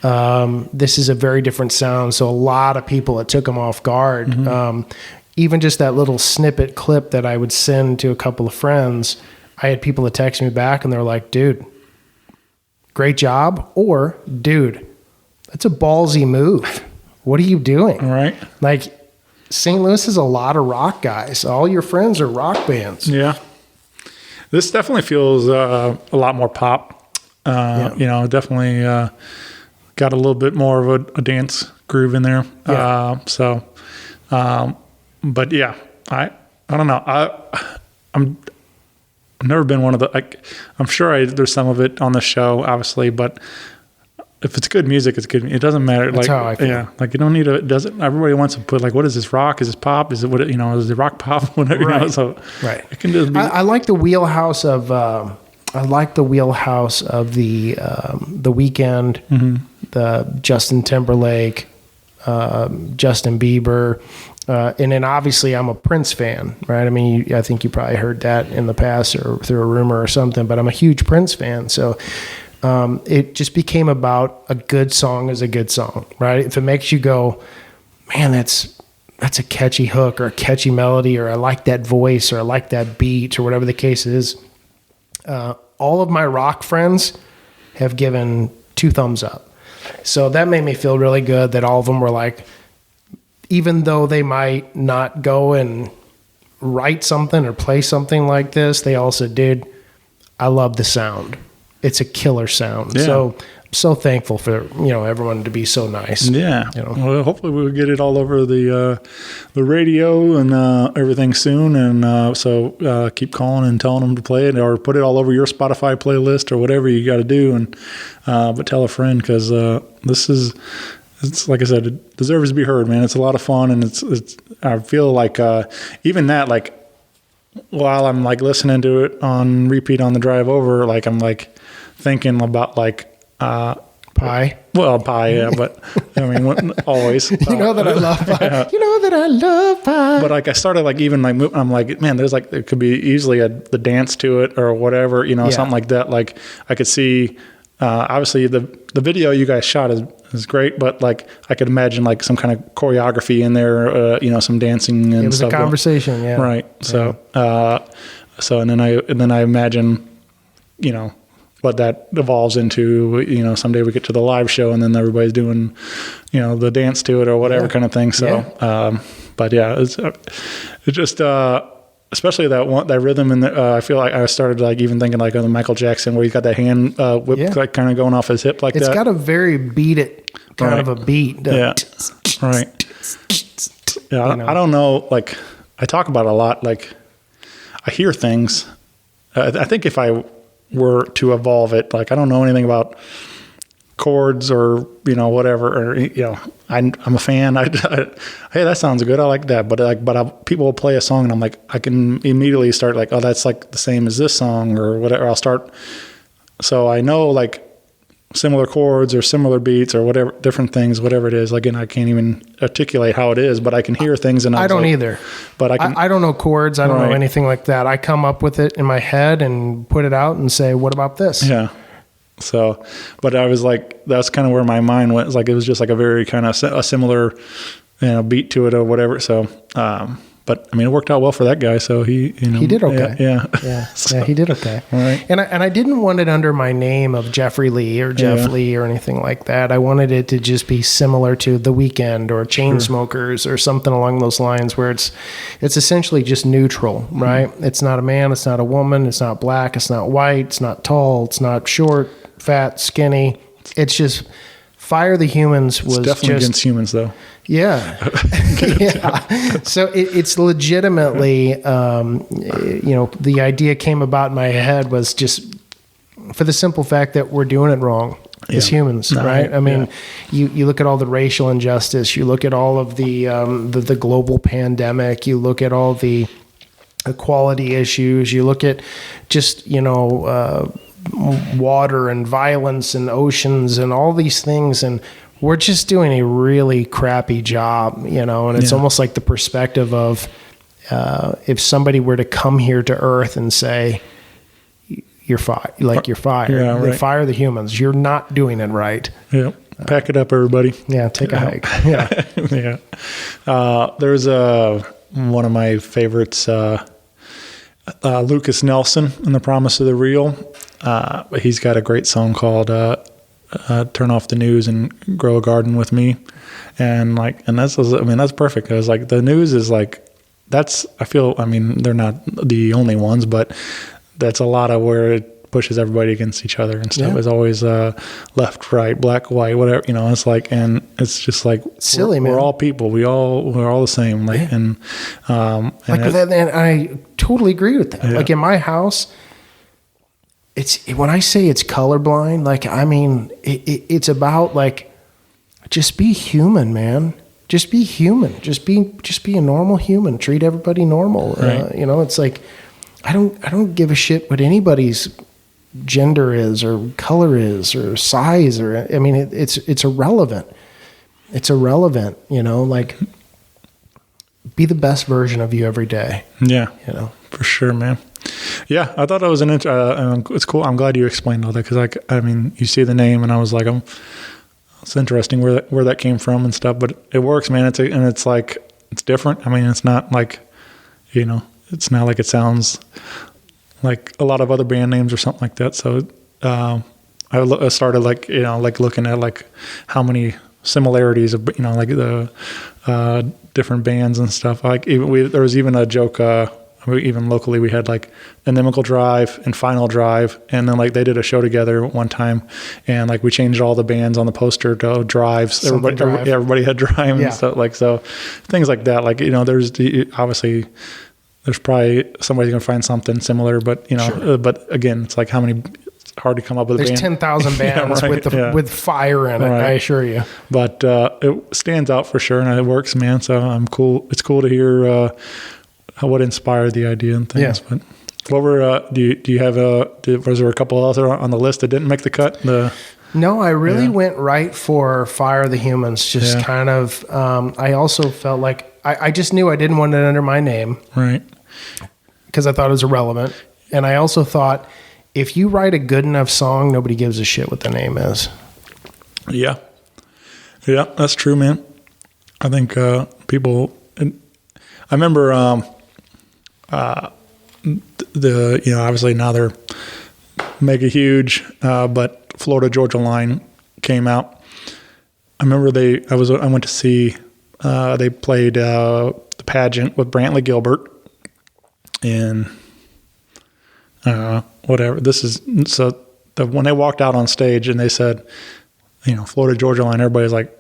This is a very different sound. So a lot of people, it took them off guard. Mm-hmm. Even just that little snippet clip that I would send to a couple of friends, I had people that text me back and they're like, dude, great job, or dude, that's a ballsy move. What are you doing? Right. Like, St. Louis is a lot of rock guys. All your friends are rock bands. Yeah. This definitely feels a lot more pop. Definitely got a little bit more of a dance groove in there. Yeah. But yeah, I don't know. I've never been one of the, I'm sure there's some of it on the show, obviously, but if it's good music, it's good. It doesn't matter. That's like, how I feel. Yeah, like you don't need it doesn't. Everybody wants to put like, what is this rock? Is this pop? Is it what? Is it rock pop? Whatever. Right. You know, so Right. it can just be. I like the wheelhouse of. I like the wheelhouse of the Weeknd, the Justin Timberlake, Justin Bieber, and then obviously I'm a Prince fan, right? I mean, I think you probably heard that in the past or through a rumor or something, but I'm a huge Prince fan. So it just became about a good song is a good song, right? If it makes you go, man, that's a catchy hook or a catchy melody, or I like that voice, or I like that beat, or whatever the case is. All of my rock friends have given 2 thumbs up. So that made me feel really good that all of them were like, even though they might not go and write something or play something like this, they also did, I love the sound. It's a killer sound. Yeah. So I'm so thankful for, everyone to be so nice. Yeah. You know. Well, hopefully we'll get it all over the radio and everything soon. And so keep calling and telling them to play it, or put it all over your Spotify playlist or whatever you got to do. And but tell a friend, because it's like I said, it deserves to be heard, man. It's a lot of fun, and it's. I feel like even that, like, while I'm like listening to it on repeat on the drive over, like I'm like thinking about like. Pie. Well, pie, yeah, but I mean, always. You know that I love pie. Yeah. You know that I love pie. But like, I started like even like moving. I'm like, man, there's like there could be easily the dance to it or whatever, something like that. Like I could see, obviously the video you guys shot is great, but like I could imagine like some kind of choreography in there, some dancing and it was stuff. a conversation, yeah. Right. Yeah. So and then I imagine, what that evolves into, someday we get to the live show and then everybody's doing, the dance to it or whatever kind of thing. So, but yeah, it's just, especially that rhythm. And I feel like I started like even thinking like of the Michael Jackson, where he's got that hand whip like kind of going off his hip like it's that. It's got a very beat it kind of a beat. Yeah. Right. Yeah. I don't know. Like I talk about it a lot. Like I hear things. I think if I were to evolve it, like I don't know anything about chords or whatever, or I'm a fan. Hey, that sounds good. I like that. But people will play a song and I'm like, I can immediately start like, oh, that's like the same as this song or whatever. I'll start. So I know like similar chords or similar beats or whatever, different things, whatever it is. Like, and I can't even articulate how it is, but I can hear things. And I don't either. But I don't know chords. I don't know anything like that. I come up with it in my head and put it out and say, what about this? Yeah. So, but I was like, that's kind of where my mind went. Like, it was just like a very kind of a similar, beat to it or whatever. So, but I mean, it worked out well for that guy. So he did okay. Yeah. So, he did okay. Right. And I didn't want it under my name of Jeffrey Lee or Jeff Lee or anything like that. I wanted it to just be similar to The Weeknd or Chainsmokers or something along those lines, where it's essentially just neutral, right? Mm-hmm. It's not a man, it's not a woman, it's not black, it's not white, it's not tall, it's not short, fat, skinny. It's just Fire the Humans was definitely against humans, though. Yeah. Yeah. So it's legitimately, the idea came about in my head was just for the simple fact that we're doing it wrong as humans, right? I mean, you look at all the racial injustice, you look at all of the global pandemic, you look at all the equality issues, you look at just, water and violence and oceans and all these things, and we're just doing a really crappy job, and it's almost like the perspective of if somebody were to come here to Earth and say, you're fired, fire the humans, you're not doing it right. Yeah. Pack it up, everybody. Yeah. Take a hike. Yeah. Yeah. There's one of my favorites, Lucas Nelson and The Promise of the Real. He's got a great song called Turn Off the News and Grow a Garden with Me. And that's perfect, because like the news is like, they're not the only ones, but that's a lot of where it pushes everybody against each other and stuff. It's always left, right, black, white, whatever, it's like, and it's just like silly, man. We're all people. We're all the same. Like, and I totally agree with that. Yeah. Like in my house, it's when I say it's colorblind, like, I mean, it's about like, just be human, man. Just be human. Just be a normal human. Treat everybody normal. Right. You know, it's like, I don't give a shit what anybody's gender is or color is or size, or I mean, it's irrelevant. It's irrelevant, you know, like, be the best version of you every day. Yeah. You know, for sure, man. Yeah, I thought that was it's cool. I'm glad you explained all that, because, like, I mean, you see the name, and I was like, it's interesting where that came from and stuff. But it works, man. It's like, it's different. I mean, it's not like, you know, it's not like it sounds like a lot of other band names or something like that. So I started, like, you know, like looking at like how many similarities of, you know, like the different bands and stuff. Like, there was even a joke. Even locally, we had like Inimical Drive and Final Drive, and then like they did a show together one time, and like we changed all the bands on the poster to Drives. Everybody had Drive and stuff, like, so things like that. Like, you know, obviously there's probably somebody's gonna find something similar, but, you know, sure. But again, it's like, how many? It's hard to come up with. There's a band. 10,000 bands with fire in it. Right. I assure you. But it stands out for sure, and it works, man. So I'm cool. It's cool to hear. What inspired the idea and things. Yeah. But what were do you have was there a couple else on the list that didn't make the cut? No, I really went right for Fire the Humans. Just kind of. I also felt like I just knew I didn't want it under my name, right? Because I thought it was irrelevant, and I also thought, if you write a good enough song, nobody gives a shit what the name is. Yeah, that's true, man. I think people. I remember. You know, obviously now they're mega huge, but Florida Georgia Line came out. I remember I went to see, they played the pageant with Brantley Gilbert, and whatever. When they walked out on stage and they said, you know, Florida Georgia Line, everybody's like,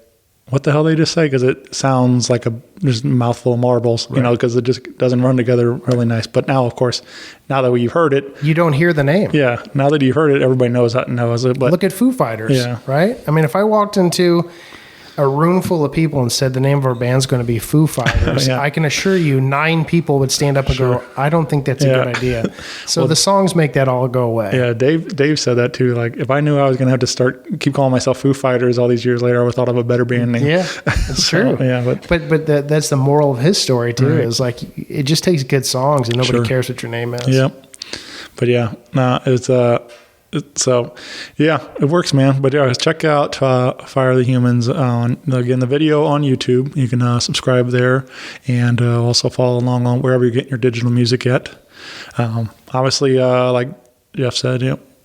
what the hell did they just say? Because it sounds like just a mouthful of marbles, you know, because it just doesn't run together really nice. But now, of course, now that you've heard it, you don't hear the name. Yeah, now that you've heard it, everybody knows it. But look at Foo Fighters, right? I mean, if I walked into a room full of people and said the name of our band's going to be Foo Fighters, I can assure you 9 people would stand up and go, I don't think that's a good idea. So the songs make that all go away. Yeah, Dave said that too. Like, if I knew I was going to have to keep calling myself Foo Fighters all these years later, I would have thought of a better band name. Yeah, it's true. Yeah, but that's the moral of his story too, right. Is like, it just takes good songs and nobody cares what your name is. Yep. But yeah, no, so yeah, it works, man. But yeah, check out Fire the Humans on, again, the video on YouTube. You can subscribe there, and also follow along on wherever you're getting your digital music at. Obviously, like Jeff said,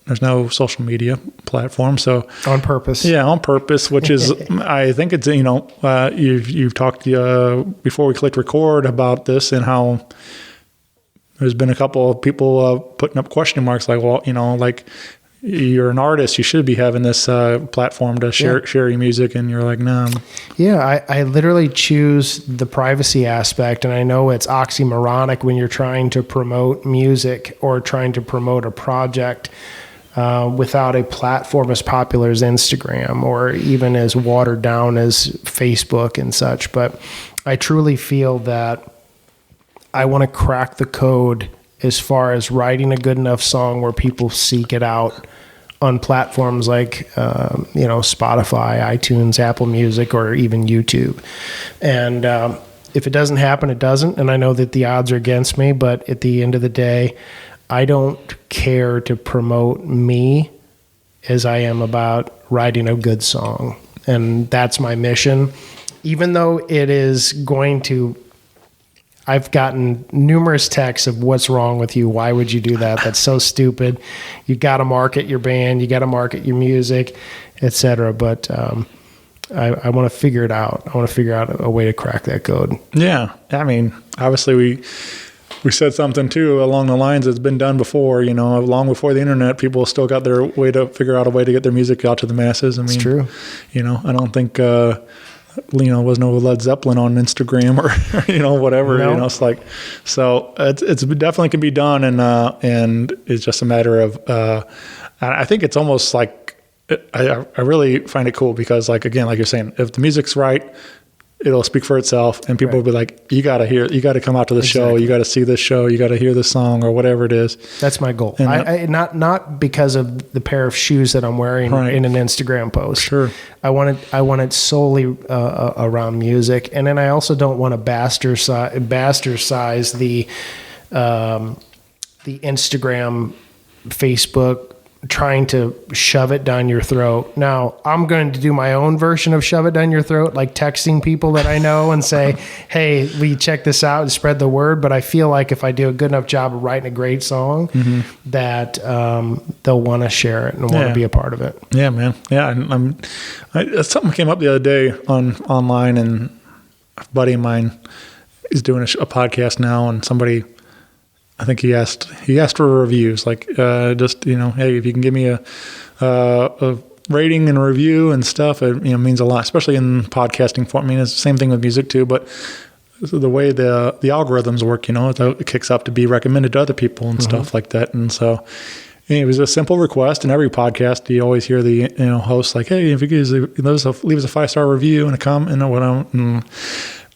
there's no social media platform, so on purpose. Yeah, on purpose, which is I think it's, you know, you've talked before we clicked record about this, and how there's been a couple of people putting up question marks, like, well, you know, like, you're an artist, you should be having this platform to share your music, and you're like, no. Yeah, I literally choose the privacy aspect, and I know it's oxymoronic when you're trying to promote music or trying to promote a project without a platform as popular as Instagram, or even as watered down as Facebook and such. But I truly feel that I want to crack the code as far as writing a good enough song where people seek it out on platforms like, Spotify, iTunes, Apple Music, or even YouTube. And if it doesn't happen, it doesn't. And I know that the odds are against me, but at the end of the day, I don't care to promote me as I am about writing a good song. And that's my mission. Even though it is going to, I've gotten numerous texts of, what's wrong with you? Why would you do that? That's so stupid. You got to market your band. You got to market your music, etc. But I want to figure it out. I want to figure out a way to crack that code. Yeah. I mean, obviously we said something too along the lines that's been done before, you know, long before the internet. People still got their way to figure out a way to get their music out to the masses. I mean, it's true. You know, I don't think was no Led Zeppelin on Instagram or whatever. No. It's like, so it's definitely can be done, and it's just a matter of. I think it's almost like I really find it cool because, like, again, like you're saying, if the music's right, it'll speak for itself, and people will be like, you got to come out to the show, you got to see this show, you got to hear this song or whatever it is. That's my goal. And I not because of the pair of shoes that I'm wearing in an Instagram post. Sure. I want it solely around music, and then I also don't want to bastardize the Instagram, Facebook, trying to shove it down your throat. Now, I'm going to do my own version of shove it down your throat, like texting people that I know and say, hey, will you check this out and spread the word? But I feel like if I do a good enough job of writing a great song, that they'll want to share it and want to be a part of it. Yeah, man. Yeah, something came up the other day online, and a buddy of mine is doing a podcast now, and somebody, I think he asked for reviews, like just hey, if you can give me a rating and a review and stuff, it means a lot, especially in podcasting form. I mean, it's the same thing with music too, but the way the algorithms work, it kicks up to be recommended to other people and stuff like that. And so it was a simple request. In every podcast, you always hear the host like, hey, if you guys leave us a 5-star review and a comment and whatnot.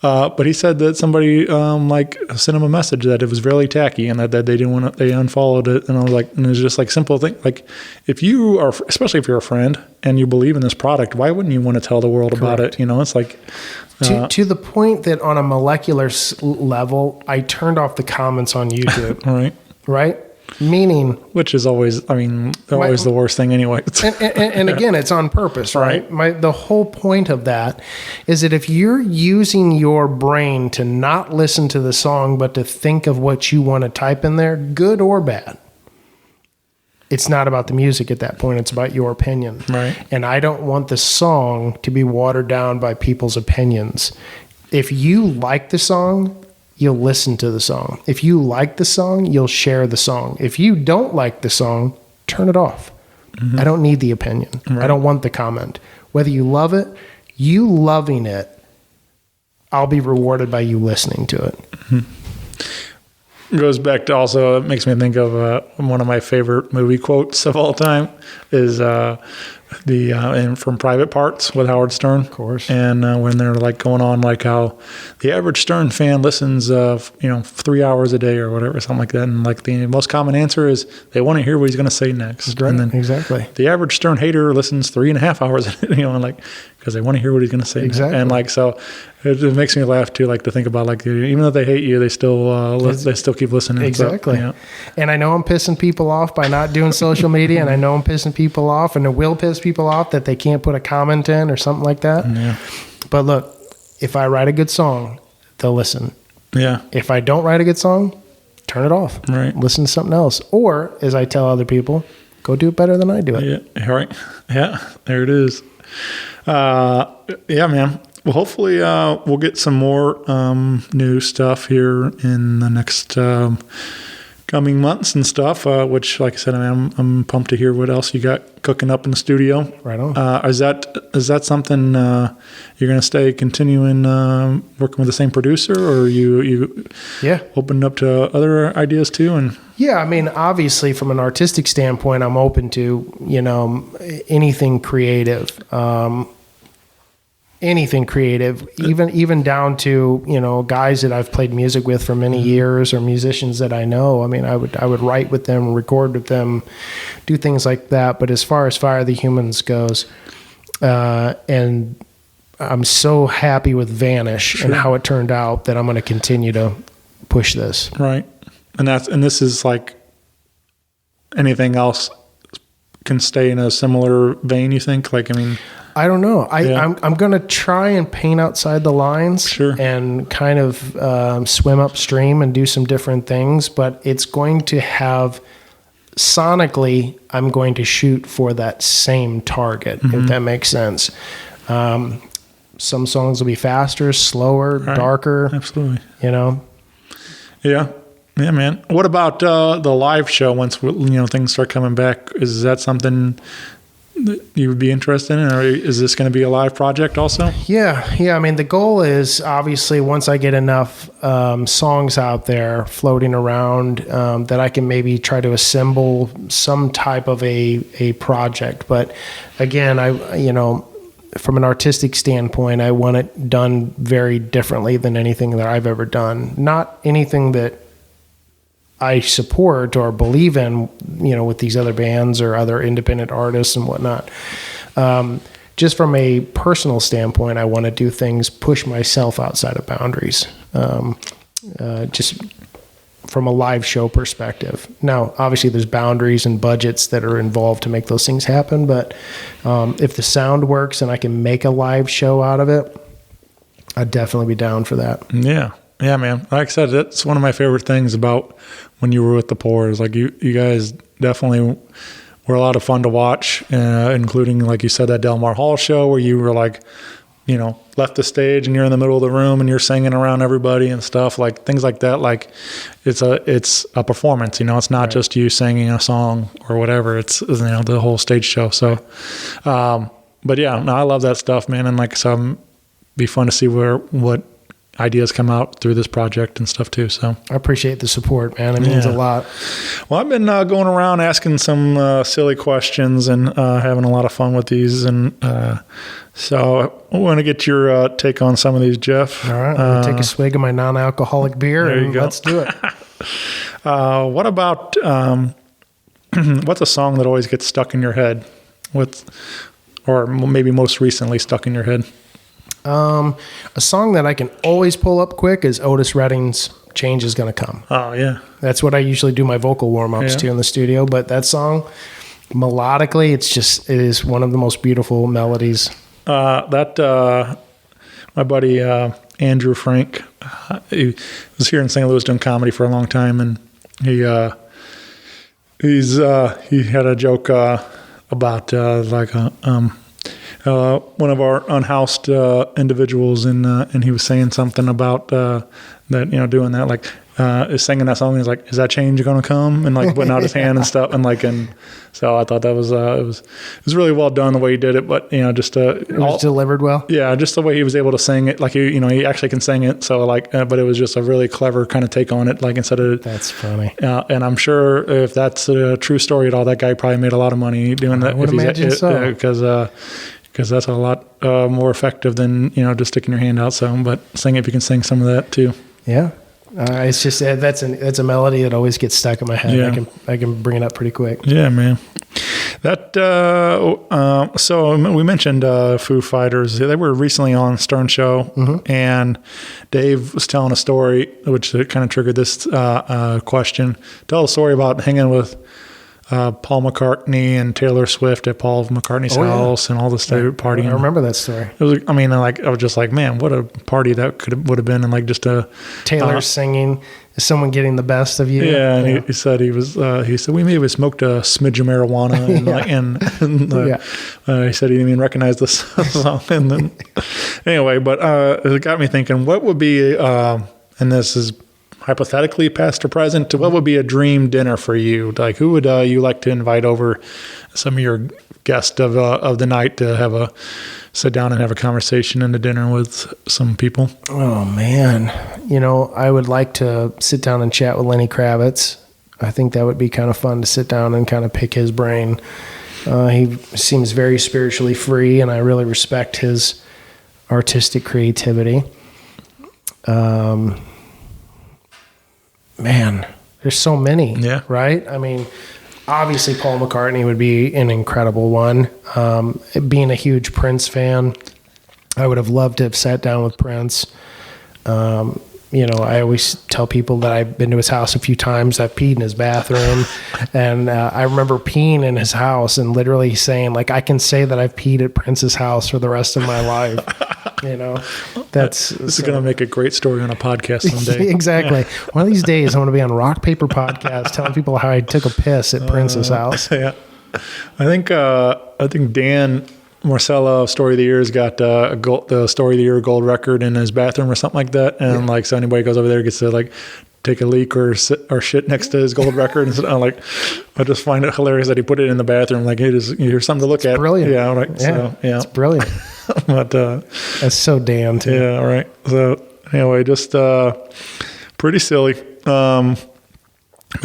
But he said that somebody sent him a message that it was really tacky and that they didn't want to, they unfollowed it. And I was like, and it's just like simple thing. Like if you are, especially if you're a friend and you believe in this product, why wouldn't you want to tell the world about it? It's like, to the point that on a molecular level, I turned off the comments on YouTube. Right. Meaning, which is always, they're always the worst thing anyway. and again, it's on purpose, right? The whole point of that is that if you're using your brain to not listen to the song, but to think of what you want to type in there, good or bad, it's not about the music at that point. It's about your opinion. Right. And I don't want the song to be watered down by people's opinions. If you like the song, you'll listen to the song. If you like the song, you'll share the song. If you don't like the song, turn it off. I don't need the opinion. I don't want the comment. Whether you love it, you loving it, I'll be rewarded by you listening to it. It goes back to also, it makes me think of one of my favorite movie quotes of all time is from Private Parts with Howard Stern. Of course. And when they're like going on like how the average Stern fan listens 3 hours a day or whatever, something like that, and like the most common answer is they want to hear what he's going to say next. Right. And then Exactly. the average Stern hater listens 3.5 hours a day, and like because they want to hear what he's going to say. Exactly. And like so it makes me laugh too, like to think about like even though they hate you, they still keep listening. Exactly. So, And I know I'm pissing people off by not doing social media, and I know I'm pissing people off, and it will piss people off that they can't put a comment in or something like that. Yeah. But look, if I write a good song, they'll listen. Yeah. If I don't write a good song, turn it off. Right. Listen to something else. Or, as I tell other people, go do it better than I do it. Yeah. Right. Yeah. There it is. Yeah, man. Well, hopefully we'll get some more new stuff here in the next coming months and stuff, which, like I said, I'm pumped to hear what else you got cooking up in the studio. Right on. Is that something you're going to stay continuing working with the same producer, or you opened up to other ideas too? And yeah, obviously from an artistic standpoint, I'm open to, anything creative. Anything creative, even down to, guys that I've played music with for many years or musicians that I know. I would write with them, record with them, do things like that. But as far as Fire the Humans goes, and I'm so happy with Vanish and how it turned out that I'm going to continue to push this. Right. And this is like anything else can stay in a similar vein, you think? I don't know. I'm going to try and paint outside the lines and kind of swim upstream and do some different things, but it's going to have sonically, I'm going to shoot for that same target, if that makes sense. Some songs will be faster, slower, darker. Absolutely. Yeah. Yeah, man. What about the live show once things start coming back? Is that something that you would be interested in, or is this going to be a live project also? Yeah. I mean, the goal is obviously once I get enough songs out there floating around that I can maybe try to assemble some type of a project. But again, from an artistic standpoint, I want it done very differently than anything that I've ever done. Not anything that I support or believe in, with these other bands or other independent artists and whatnot. Just from a personal standpoint, I want to do things, push myself outside of boundaries. Just from a live show perspective. Now, obviously there's boundaries and budgets that are involved to make those things happen. But if the sound works and I can make a live show out of it, I'd definitely be down for that. Yeah. Yeah, man. Like I said, that's one of my favorite things about when you were with ThePour is like you guys definitely were a lot of fun to watch, including, like you said, that Del Mar Hall show where you were like, left the stage and you're in the middle of the room and you're singing around everybody and stuff, like things like that. Like it's a performance, it's not just you singing a song or whatever. It's, the whole stage show. So, but yeah, no, I love that stuff, man. And like, so it'd be fun to see what ideas come out through this project and stuff too. So I appreciate the support, man. It means a lot. Well, I've been going around asking some silly questions and having a lot of fun with these. And so I want to get your take on some of these, Jeff. All right. I'm going to take a swig of my non-alcoholic beer and let's do it. What about, what's a song that always gets stuck in your head or maybe most recently stuck in your head? A song that I can always pull up quick is Otis Redding's Change Is Gonna Come. Oh, yeah. That's what I usually do my vocal warm-ups to in the studio. But that song, melodically, it is one of the most beautiful melodies. My buddy Andrew Frank, he was here in St. Louis doing comedy for a long time, and he had a joke about one of our unhoused individuals, and he was saying something about that, doing that, like is singing that song. And he's like, "Is that change going to come?" And like putting out his hand and stuff, and so I thought that was it was really well done the way he did it. But just it was delivered well. Yeah, just the way he was able to sing it, like he actually can sing it. So but it was just a really clever kind of take on it. Like instead of that's funny. And I'm sure if that's a true story at all, that guy probably made a lot of money doing that. I would imagine so. Because that's a lot more effective than just sticking your hand out. So, but sing if you can sing some of that too. Yeah, it's just that's a melody that always gets stuck in my head. Yeah. I can bring it up pretty quick. Yeah, man. That so we mentioned Foo Fighters. They were recently on Stern Show, and Dave was telling a story which kind of triggered this question. Tell a story about hanging with Paul McCartney and Taylor Swift at Paul McCartney's house and all this partying. I remember that story. It was, I was just like, man, what a party that would have been, and like just a Taylor singing, is someone getting the best of you? Yeah, and he said he said we maybe smoked a smidge of marijuana, and he said he didn't even recognize the song. And then anyway, but it got me thinking, what would be, and this is hypothetically past or present, what would be a dream dinner for you? Like, who would you like to invite over, some of your guests of the night, to sit down and have a conversation and a dinner with some people? Oh man, I would like to sit down and chat with Lenny Kravitz. I think that would be kind of fun to sit down and kind of pick his brain. He seems very spiritually free, and I really respect his artistic creativity. Man, there's so many, right? I mean, obviously Paul McCartney would be an incredible one. Being a huge Prince fan, I would have loved to have sat down with Prince. I always tell people that I've been to his house a few times. I've peed in his bathroom, and I remember peeing in his house and literally saying, like, I can say that I've peed at Prince's house for the rest of my life. This is going to make a great story on a podcast someday. Exactly. One of these days, I'm going to be on Rock Paper Podcast telling people how I took a piss at Prince's house. Yeah, I think Dan Marcella of Story of the Year's got the Story of the Year gold record in his bathroom or something like that, and so anybody goes over there gets to take a leak or shit next to his gold record. And I'm like, I just find it hilarious that he put it in the bathroom. Like, hey, here's something to look at. Brilliant. Yeah. Like, so, yeah. It's brilliant. But That's so damn too. yeah. All right. So anyway, just pretty silly. But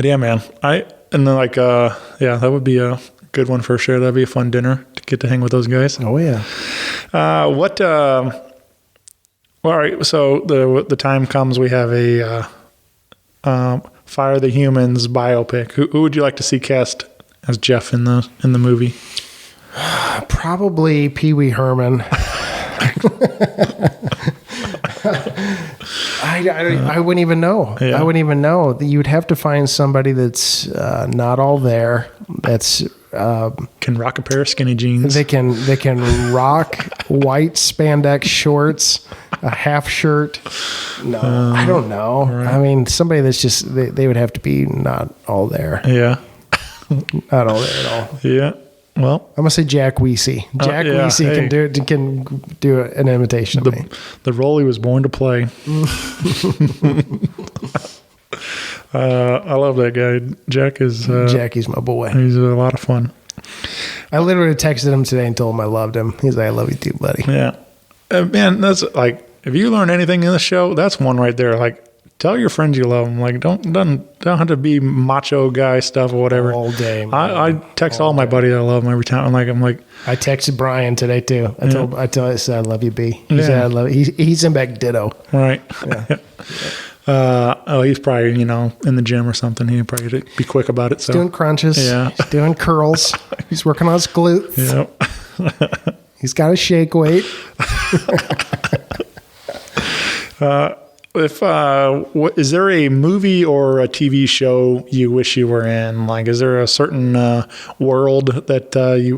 yeah, man. And then like yeah, that would be a good one for sure. That'd be a fun dinner to get to hang with those guys. Oh yeah. Well, all right. So the time comes, we have a Fire the Humans biopic. Who would you like to see cast as Jeff in the movie? Probably Pee Wee Herman. I wouldn't even know. Yeah. I wouldn't even know. You'd have to find somebody that's not all there. That's Can rock a pair of skinny jeans. they can rock white spandex shorts, a half shirt. No, I don't know. Right. I mean, somebody that's just they would have to be not all there. Yeah. Not all there at all. Yeah. Well, I'm gonna say Jack Weesey. Jack yeah, Weesey hey. can do an imitation of me. the role he was born to play. I love that guy. Jack is Jackie's my boy. he's a lot of fun. I literally texted him today and told him I loved him. He's like, "I love you too, buddy." Yeah. Man, that's like, if you learn anything in the show, that's one right there. Like, tell your friends you love them. Like, don't have to be macho guy stuff or whatever. All day, man. I text all my buddies I love them every time. I'm like, I texted Brian today too. I said I love you, B. He Yeah. said I love you. He's in back ditto. right. He's probably, in the gym or something. He'd probably be quick about it. So Doing crunches. Yeah. He's doing curls. He's working on his glutes. yeah. He's got a shake weight. Is there a movie or a TV show you wish you were in? Like, is there a certain world that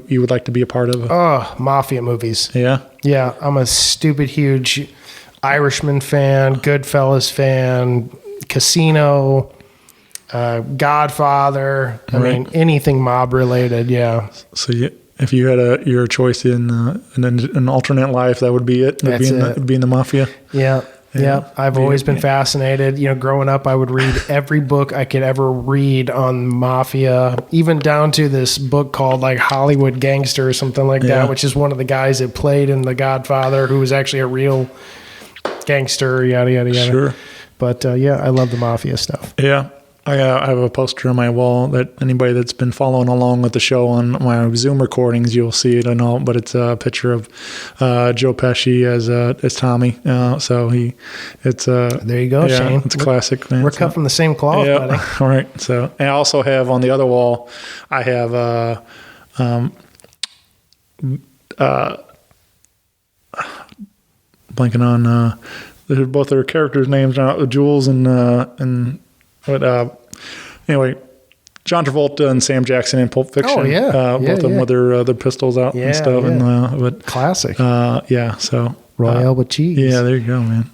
you would like to be a part of? Oh, mafia movies. Yeah. Yeah, I'm a stupid huge Irishman fan, Goodfellas fan, Casino, Godfather. I Right. mean, anything mob related. Yeah. So if you had your choice in an alternate life, that would be it. That'd That's be in the mafia. Yeah. Yeah. I've always been fascinated. Growing up, I would read every book I could ever read on mafia, even down to this book called like Hollywood Gangster or something like Yeah. that, which is one of the guys that played in The Godfather, who was actually a real gangster, yada, yada, yada. Sure. But yeah, I love the mafia stuff. Yeah. I have a poster on my wall that anybody that's been following along with the show on my Zoom recordings, you'll see it. I know, but it's a picture of Joe Pesci as Tommy. So it's There you go, yeah, Shane. it's a classic, man. We're cut from the same cloth, buddy. Yeah. All right. So, and I also have on the other wall, I have blanking on both their characters' names now, Jules and anyway, John Travolta and Sam Jackson in Pulp Fiction. Oh, yeah. Both of them with their pistols out and stuff. Yeah. And but Classic. yeah, so Royale with cheese. yeah, there you go, man.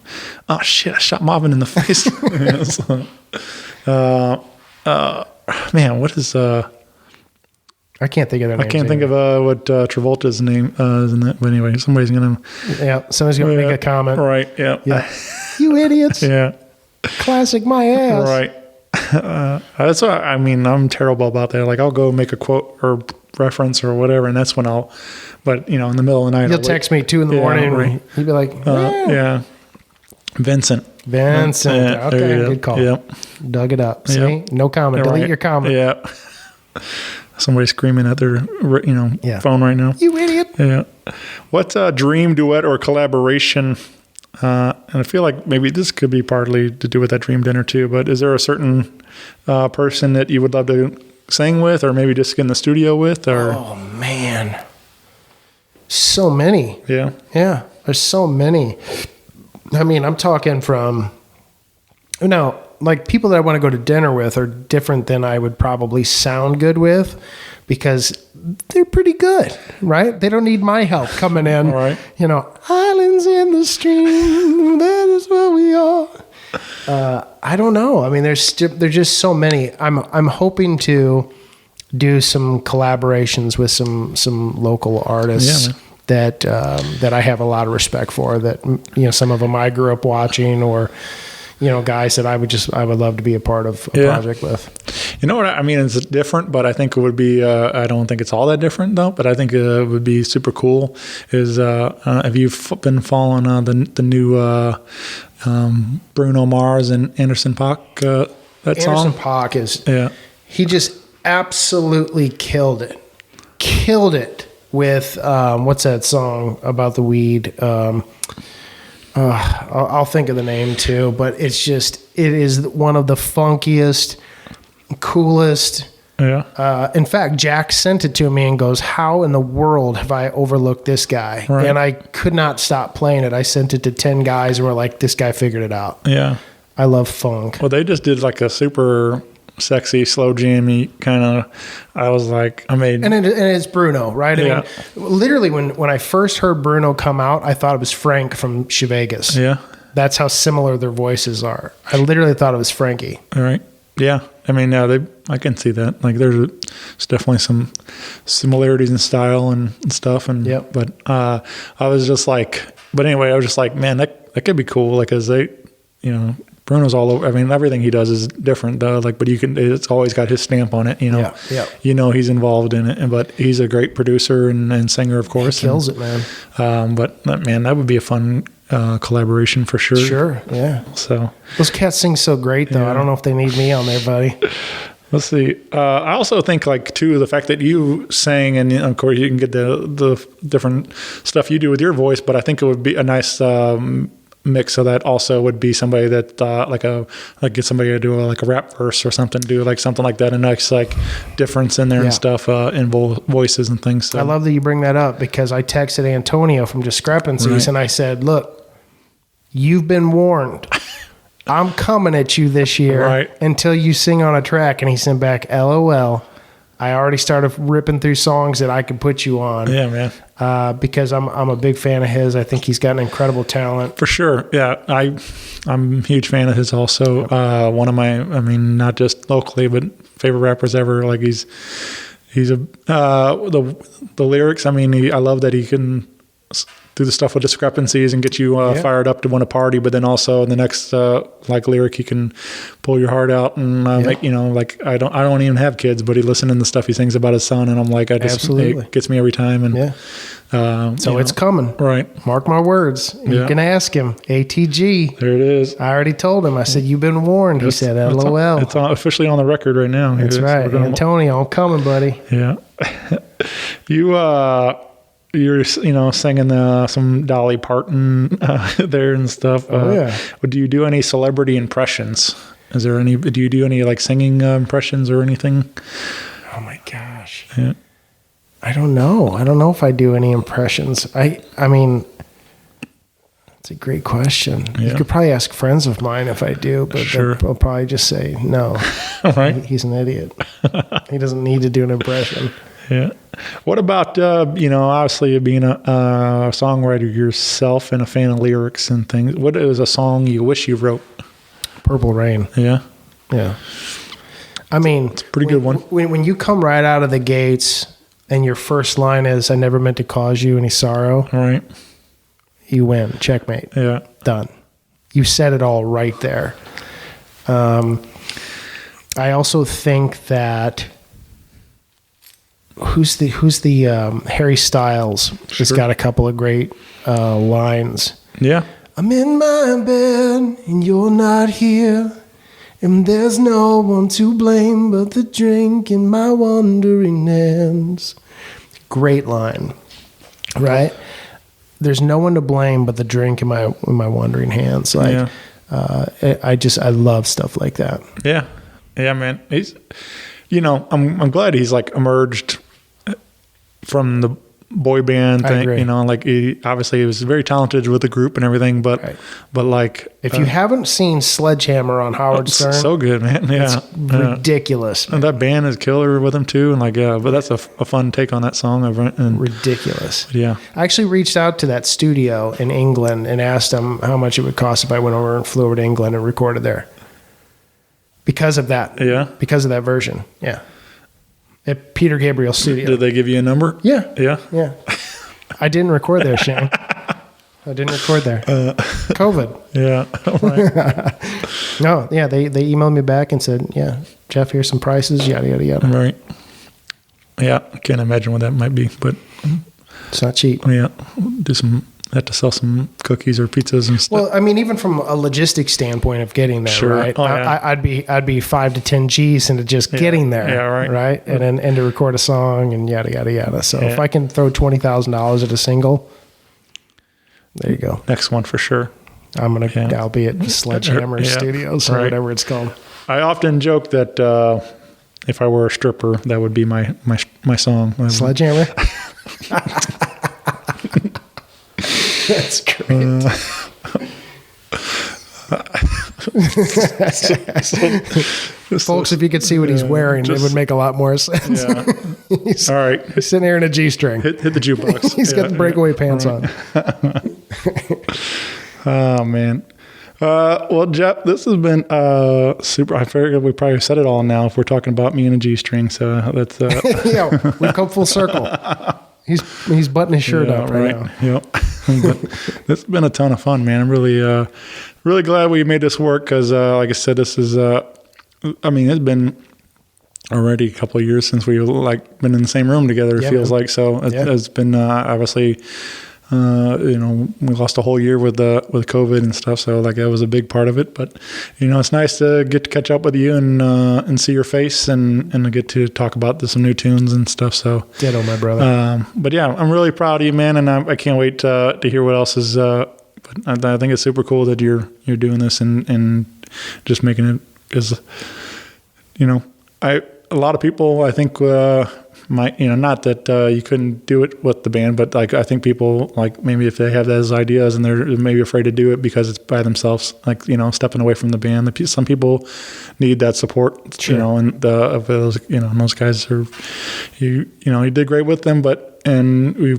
Oh shit, I shot Marvin in the face. Yeah, so, man, what is I can't think of their I names. can't think of what Travolta's name is in that. But anyway, somebody's gonna Yeah, somebody's going to make a comment. Right? Yeah. Yeah. You idiots. Yeah. Classic my ass. Right. That's what I mean. I'm terrible about that. Like, I'll go make a quote or reference or whatever, and that's when but in the middle of the night, You'll text me 2 a.m. and right. you'll be like, yeah. Vincent. Vincent. Yeah, there Okay, you go. good call. Yep. Dug it up. See? Yep. No comment. Delete Right. your comment. Yeah. Somebody screaming at their Yeah. phone right now. You idiot. Yeah. What dream duet or collaboration? And I feel like maybe this could be partly to do with that dream dinner too. But is there a certain person that you would love to sing with, or maybe just get in the studio with? Or Oh, man. So many. yeah, Yeah, there's so many. I mean, I'm talking from now, like people that I want to go to dinner with are different than I would probably sound good with because they're pretty good, right? They don't need my help coming in. Right. Islands in the stream, that is where we are. I don't know. I mean, there's just so many. I'm hoping to do some collaborations with some local artists. Yeah, man. That I have a lot of respect for. That some of them I grew up watching, or guys that I would love to be a part of a project with. You know what I mean? It's different, but I think it would be. I don't think it's all that different though. But I think it would be super cool. Is have you been following the new Bruno Mars and Anderson .Paak that song? Anderson .Paak is he just absolutely killed it with what's that song about the weed? I'll think of the name too, but it is one of the funkiest, coolest. Yeah. In fact, Jack sent it to me and goes, "How in the world have I overlooked this guy?" Right. And I could not stop playing it. I sent it to 10 guys and we're like, "This guy figured it out." Yeah. I love funk. Well, they just did like a super sexy, slow jammy kind of. I was like, and it's Bruno, right? I mean, literally when I first heard Bruno come out, I thought it was Frank from Vegas. Yeah, that's how similar their voices are. I literally thought it was Frankie. All right. Yeah, I mean, I can see that. Like, there's definitely some similarities in style and stuff. And but I was just like, man, that could be cool. Like, as they, Bruno's all over. I mean, everything he does is different, though. Like, but it's always got his stamp on it. Yeah. He's involved in it, but he's a great producer and singer, of course. He kills it, man. But man, that would be a fun collaboration for sure. Sure, yeah. So those cats sing so great, though. I don't know if they need me on there, buddy. Let's see. I also think, like, too, the fact that you sang, and of course you can get the different stuff you do with your voice, but I think it would be a nice mix of that. Also would be somebody that get somebody to do a rap verse or something, do like something like that, a nice like difference in there and stuff in voices and things. So. I love that you bring that up, because I texted Antonio from Discrepancies and I said, "Look, you've been warned. I'm coming at you this year until you sing on a track." And he sent back, "LOL. I already started ripping through songs that I could put you on." Yeah, man. Because I'm a big fan of his. I think he's got an incredible talent. For sure. Yeah, I'm a huge fan of his also. One of my, not just locally, but favorite rappers ever. Like, he's the lyrics. I love that he can do the stuff with Discrepancies and get you fired up to want to party, but then also in the next lyric he can pull your heart out and make I don't even have kids, but he listening to the stuff he sings about his son, and I'm like, it gets me every time. And so it's coming, right? Mark my words. You can ask him. ATG. There it is. I already told him. I said, "You've been warned." He said, "LOL." It's officially on the record right now. That's right. Antonio, I'm coming, buddy. Yeah. You're singing some Dolly Parton there and stuff. Do you do any celebrity impressions? Do you do any like singing impressions or anything? Oh my gosh. Yeah. I don't know if I do any impressions. I mean, it's a great question. Yeah. You could probably ask friends of mine if I do, but they'll probably just say no. Right. He's an idiot. He doesn't need to do an impression. Yeah. What about, obviously being a songwriter yourself and a fan of lyrics and things, what is a song you wish you wrote? Purple Rain. Yeah. Yeah. It's a pretty good one. When you come right out of the gates and your first line is, "I never meant to cause you any sorrow." All right. You win. Checkmate. Yeah. Done. You said it all right there. I also think that who's the Harry Styles has got a couple of great lines. Yeah. "I'm in my bed and you're not here, and there's no one to blame but the drink in my wandering hands." Great line, right? There's no one to blame but the drink in my wandering hands. Like, I love stuff like that. Yeah, yeah, man. He's, I'm glad he's like emerged from the boy band thing. He was very talented with the group and everything, but like, if you haven't seen Sledgehammer on Howard Stern, so good, man. Yeah, it's ridiculous. Man. And that band is killer with him too. And like, but that's a fun take on that song. Ridiculous. Yeah, I actually reached out to that studio in England and asked them how much it would cost if I went over and flew over to England and recorded there. Because of that. Yeah. Because of that version. Yeah. At Peter Gabriel's studio. Did they give you a number? Yeah. Yeah. Yeah. I didn't record there, Shane. I didn't record there. COVID. Yeah. Right. No, yeah, they emailed me back and said, yeah, Jeff, here's some prices, yada, yada, yada. Right. Yeah, I can't imagine what that might be, but It's not cheap. yeah, have to sell some cookies or pizzas and stuff. Well, I mean, even from a logistics standpoint of getting there, Sure. right? Oh, yeah. I'd be 5 to 10 G's into just getting there, Yeah, right. right? And to record a song and yada yada yada. So if I can throw $20,000 at a single, there you go. Next one for sure. I'll be at Sledgehammer Yeah, Studios or right. whatever it's called. I often joke that if I were a stripper, that would be my song. Sledgehammer. That's great. Folks, if you could see what he's wearing, it would make a lot more sense. Yeah. All right. He's sitting here in a G-string. Hit the jukebox. He's got the breakaway pants on. Oh, man. Well, Jeff, this has been super. I figured we probably said it all now if we're talking about me and a G-string. So that's Yeah, we've come full circle. He's buttoning his shirt up right now. Yep. But it's been a ton of fun, man. I'm really really glad we made this work because, like I said, this is. I mean, it's been already a couple of years since we've been in the same room together. It feels like so. It's been obviously. We lost a whole year with COVID and stuff, so that was a big part of it. But it's nice to get to catch up with you and see your face and get to talk about some new tunes and stuff. So ditto, my brother. But yeah, I'm really proud of you, man, and I can't wait to hear what else is. But I think it's super cool that you're doing this and just making it because a lot of people I think. Not that you couldn't do it with the band, but I think people maybe if they have those ideas and they're maybe afraid to do it because it's by themselves, stepping away from the band. Some people need that support, Sure. And those, those guys are, you did great with them, and we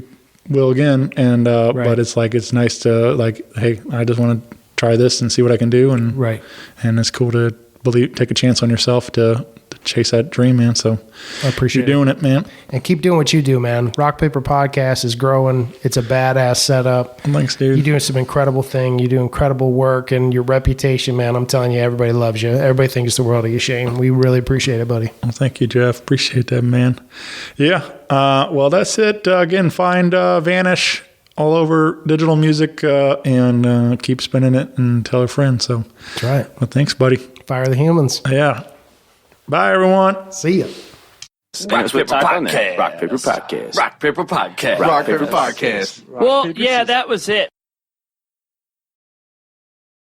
will again, and Right. but it's nice to hey, I just want to try this and see what I can do, and Right. and it's cool to take a chance on yourself to chase that dream, man. So I appreciate you're doing it, man. And keep doing what you do, man. Rock Paper Podcast is growing. It's a badass setup. Thanks, dude. You're doing some incredible thing. You do incredible work, and your reputation, man. I'm telling you, everybody loves you. Everybody thinks the world of you, Shane. We really appreciate it, buddy. Well, thank you, Jeff. Appreciate that, man. Yeah. Well, that's it. Again, find Vanish all over digital music and keep spinning it and tell a friend. So That's right. well, thanks, buddy. Fire the humans. Yeah. Bye, everyone. See ya. Rock Paper Podcast. Rock Paper Podcast. Rock Paper Podcast. Rock Paper Podcast. Well, yeah, that was it.